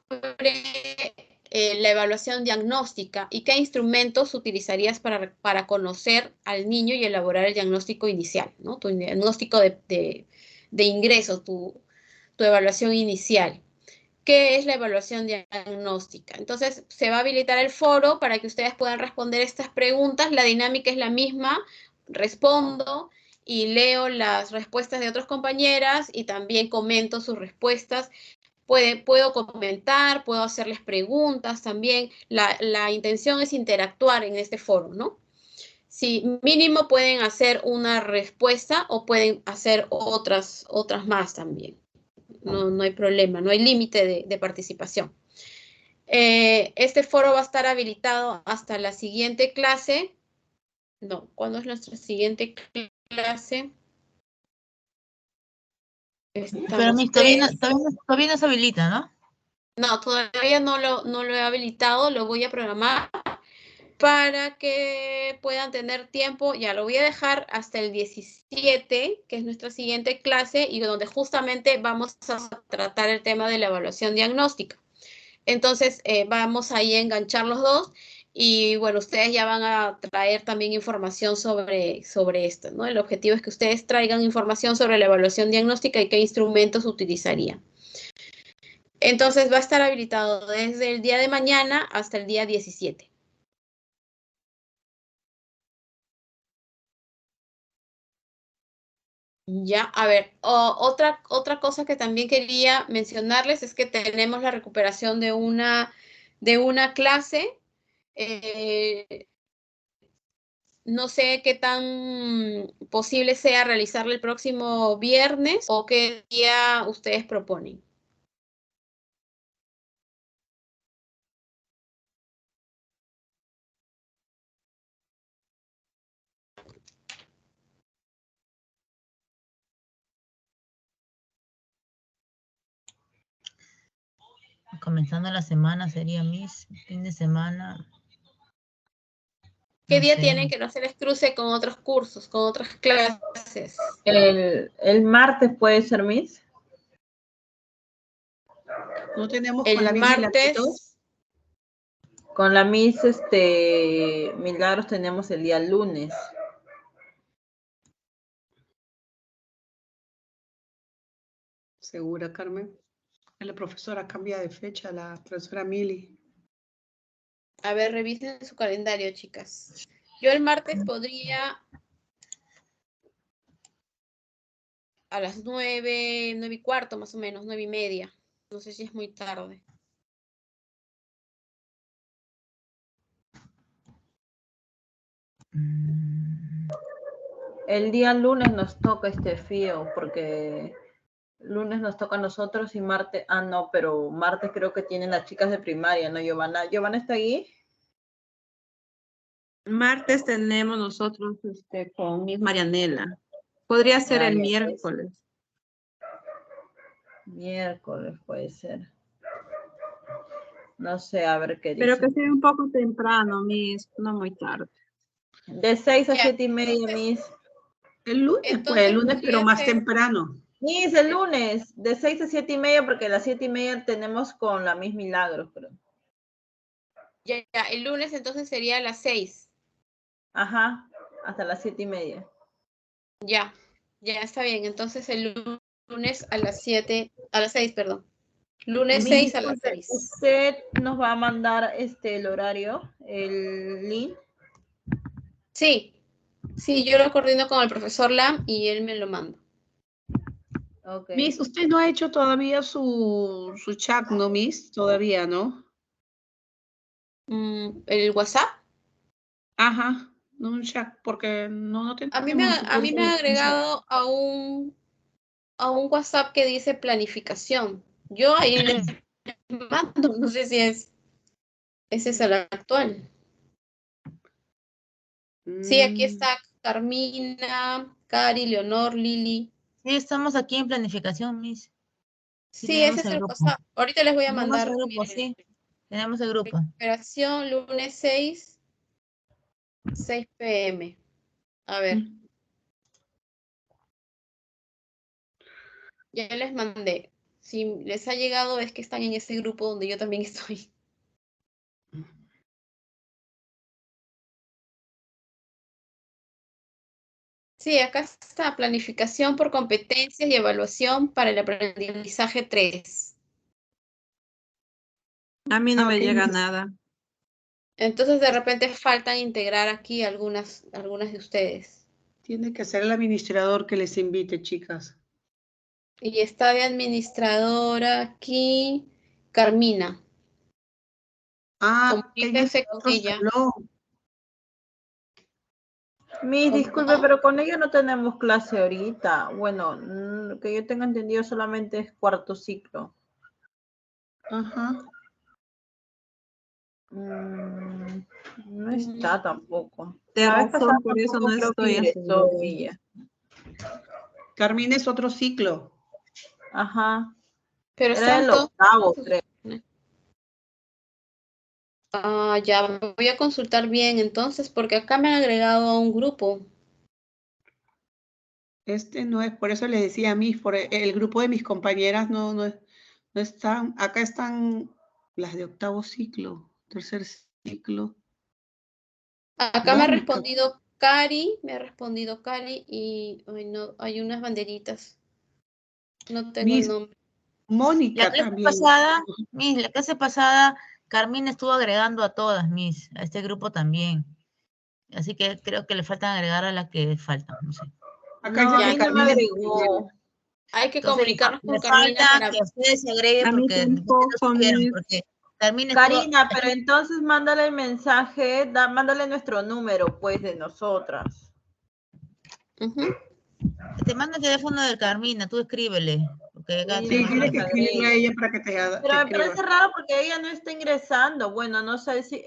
la evaluación diagnóstica y qué instrumentos utilizarías para conocer al niño y elaborar el diagnóstico inicial, ¿no? Tu diagnóstico de ingreso, tu evaluación inicial. ¿Qué es la evaluación diagnóstica? Entonces, se va a habilitar el foro para que ustedes puedan responder estas preguntas. La dinámica es la misma. Respondo y leo las respuestas de otras compañeras y también comento sus respuestas. Puedo comentar, puedo hacerles preguntas también. La intención es interactuar en este foro, ¿no? Si mínimo pueden hacer una respuesta o pueden hacer otras más también. No hay problema, no hay límite de participación. Este foro va a estar habilitado hasta la siguiente clase. No, ¿cuándo es nuestra siguiente clase? Pero todavía no se habilita, ¿no? No, todavía no lo he habilitado, lo voy a programar para que puedan tener tiempo. Ya lo voy a dejar hasta el 17, que es nuestra siguiente clase, y donde justamente vamos a tratar el tema de la evaluación diagnóstica. Entonces, vamos ahí a enganchar los dos y bueno, ustedes ya van a traer también información sobre esto, ¿no? El objetivo es que ustedes traigan información sobre la evaluación diagnóstica y qué instrumentos utilizarían. Entonces, va a estar habilitado desde el día de mañana hasta el día 17. Ya, a ver, otra cosa que también quería mencionarles es que tenemos la recuperación de una clase. No sé qué tan posible sea realizarla el próximo viernes o qué día ustedes proponen. Comenzando la semana sería fin de semana. ¿Qué día tienen que no se les cruce con otros cursos, con otras clases? El martes puede ser, Miss. No tenemos el martes. Con la Miss Milagros tenemos el día lunes. ¿Segura, Carmen? La profesora cambia de fecha, la profesora Mili. A ver, revisen su calendario, chicas. Yo el martes podría a las 9, 9:15 más o menos, 9:30. No sé si es muy tarde. El día lunes nos toca FIO, porque lunes nos toca a nosotros y martes, no, pero martes creo que tienen las chicas de primaria, ¿no, Giovanna? ¿Giovanna está ahí? Martes tenemos nosotros con Miss Marianela. Podría ser el miércoles. Miércoles puede ser. No sé, a ver qué dice. Pero que sea un poco temprano, Miss, no muy tarde. De 6 a 7:30, Miss. El lunes, pues, el lunes, pero más temprano. Miss, el lunes, de 6 a 7:30, porque a las 7:30 tenemos con la Miss Milagros, creo. Ya, el lunes entonces sería a las 6. Ajá, hasta las 7:30. Ya está bien. Entonces el lunes a las 6, perdón. Lunes Miss, 6 a las disculpe, 6. ¿usted nos va a mandar el horario, el link? Sí, sí, yo lo coordino con el profesor Lam y él me lo manda. Okay. Miss, usted no ha hecho todavía su chat, ¿no, Miss? Todavía, ¿no? ¿El WhatsApp? Ajá, no un chat, porque no tenemos. A mí me ha agregado a un WhatsApp que dice planificación. Yo ahí le mando, no sé si ese es el actual. Sí, aquí está Carmina, Cari, Leonor, Lili. Sí, estamos aquí en planificación, Miss. Sí, ese es el WhatsApp. Ahorita les voy a Tenemos mandar. el grupo, sí. Tenemos el grupo. Recuperación, lunes 6 p.m. A ver. Ya les mandé. Si les ha llegado es que están en ese grupo donde yo también estoy. Sí, acá está, planificación por competencias y evaluación para el aprendizaje 3. A mí no me Ok, llega Miss. nada. Entonces de repente faltan integrar aquí algunas de ustedes. Tiene que ser el administrador que les invite, chicas. Y está de administradora aquí, Carmina. Ah, ella es Comuníquense de con otro ella. salón. Miss, disculpe, pero con ella no tenemos clase ahorita. Bueno, lo que yo tengo entendido solamente es cuarto ciclo. Ajá. No está tampoco. De La vez pasada razón, por eso tampoco no creo que estoy ingresó asegurada. ella. Carmina es otro ciclo. Ajá. Pero Era el están todos. octavo, creo. Ya voy a consultar bien entonces, porque acá me han agregado a un grupo. Este no es, por eso les decía a mí, por el grupo de mis compañeras no están, acá están las de octavo ciclo, tercer ciclo. Acá me ha Mónica. respondido Cari y ay, no, hay unas banderitas. No tengo el Miss nombre. Mónica también. La clase pasada, Carmina estuvo agregando a todas, Miss, a este grupo también. Así que creo que le faltan agregar a las que faltan, no sé. Acá No, dice a que mí no me Carmina agregó. Hay que Entonces, comunicarnos con me Carmina falta para... que ustedes se agreguen A mí porque tampoco, porque Carmina estuvo... Karina, pero entonces mándale el mensaje, mándale nuestro número, pues, de nosotras. Te mando el teléfono de Carmina, tú escríbele. Porque acá Sí, Sí, tengo tiene que que- escribirle a ella para que te Pero me escriba. parece raro porque ella no está ingresando. Bueno, no sé si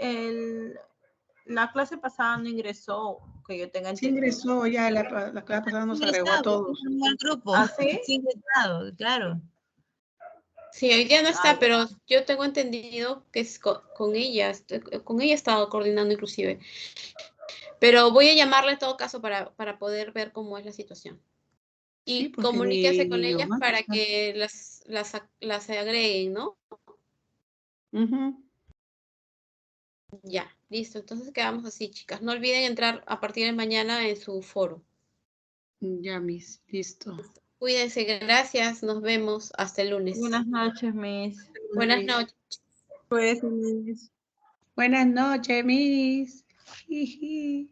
la clase pasada no ingresó, que yo tenga Sí entendido. ingresó ya, la clase pasada nos agregó a todos. El grupo. ¿Ah, sí? Sí, ingresado, claro. Sí, hoy día no está, pero yo tengo entendido que es con ella. Con ella he estado coordinando inclusive. Pero voy a llamarle en todo caso para poder ver cómo es la situación. Y Sí, porque comuníquese con ni ellas Omar para está. que las agreguen, ¿no? Ya, listo. Entonces quedamos así, chicas. No olviden entrar a partir de mañana en su foro. Ya, Miss, listo. Cuídense, gracias. Nos vemos hasta el lunes. Buenas noches, Miss. Buenas noches. Pues, Miss. Buenas noches, Miss. Jiji.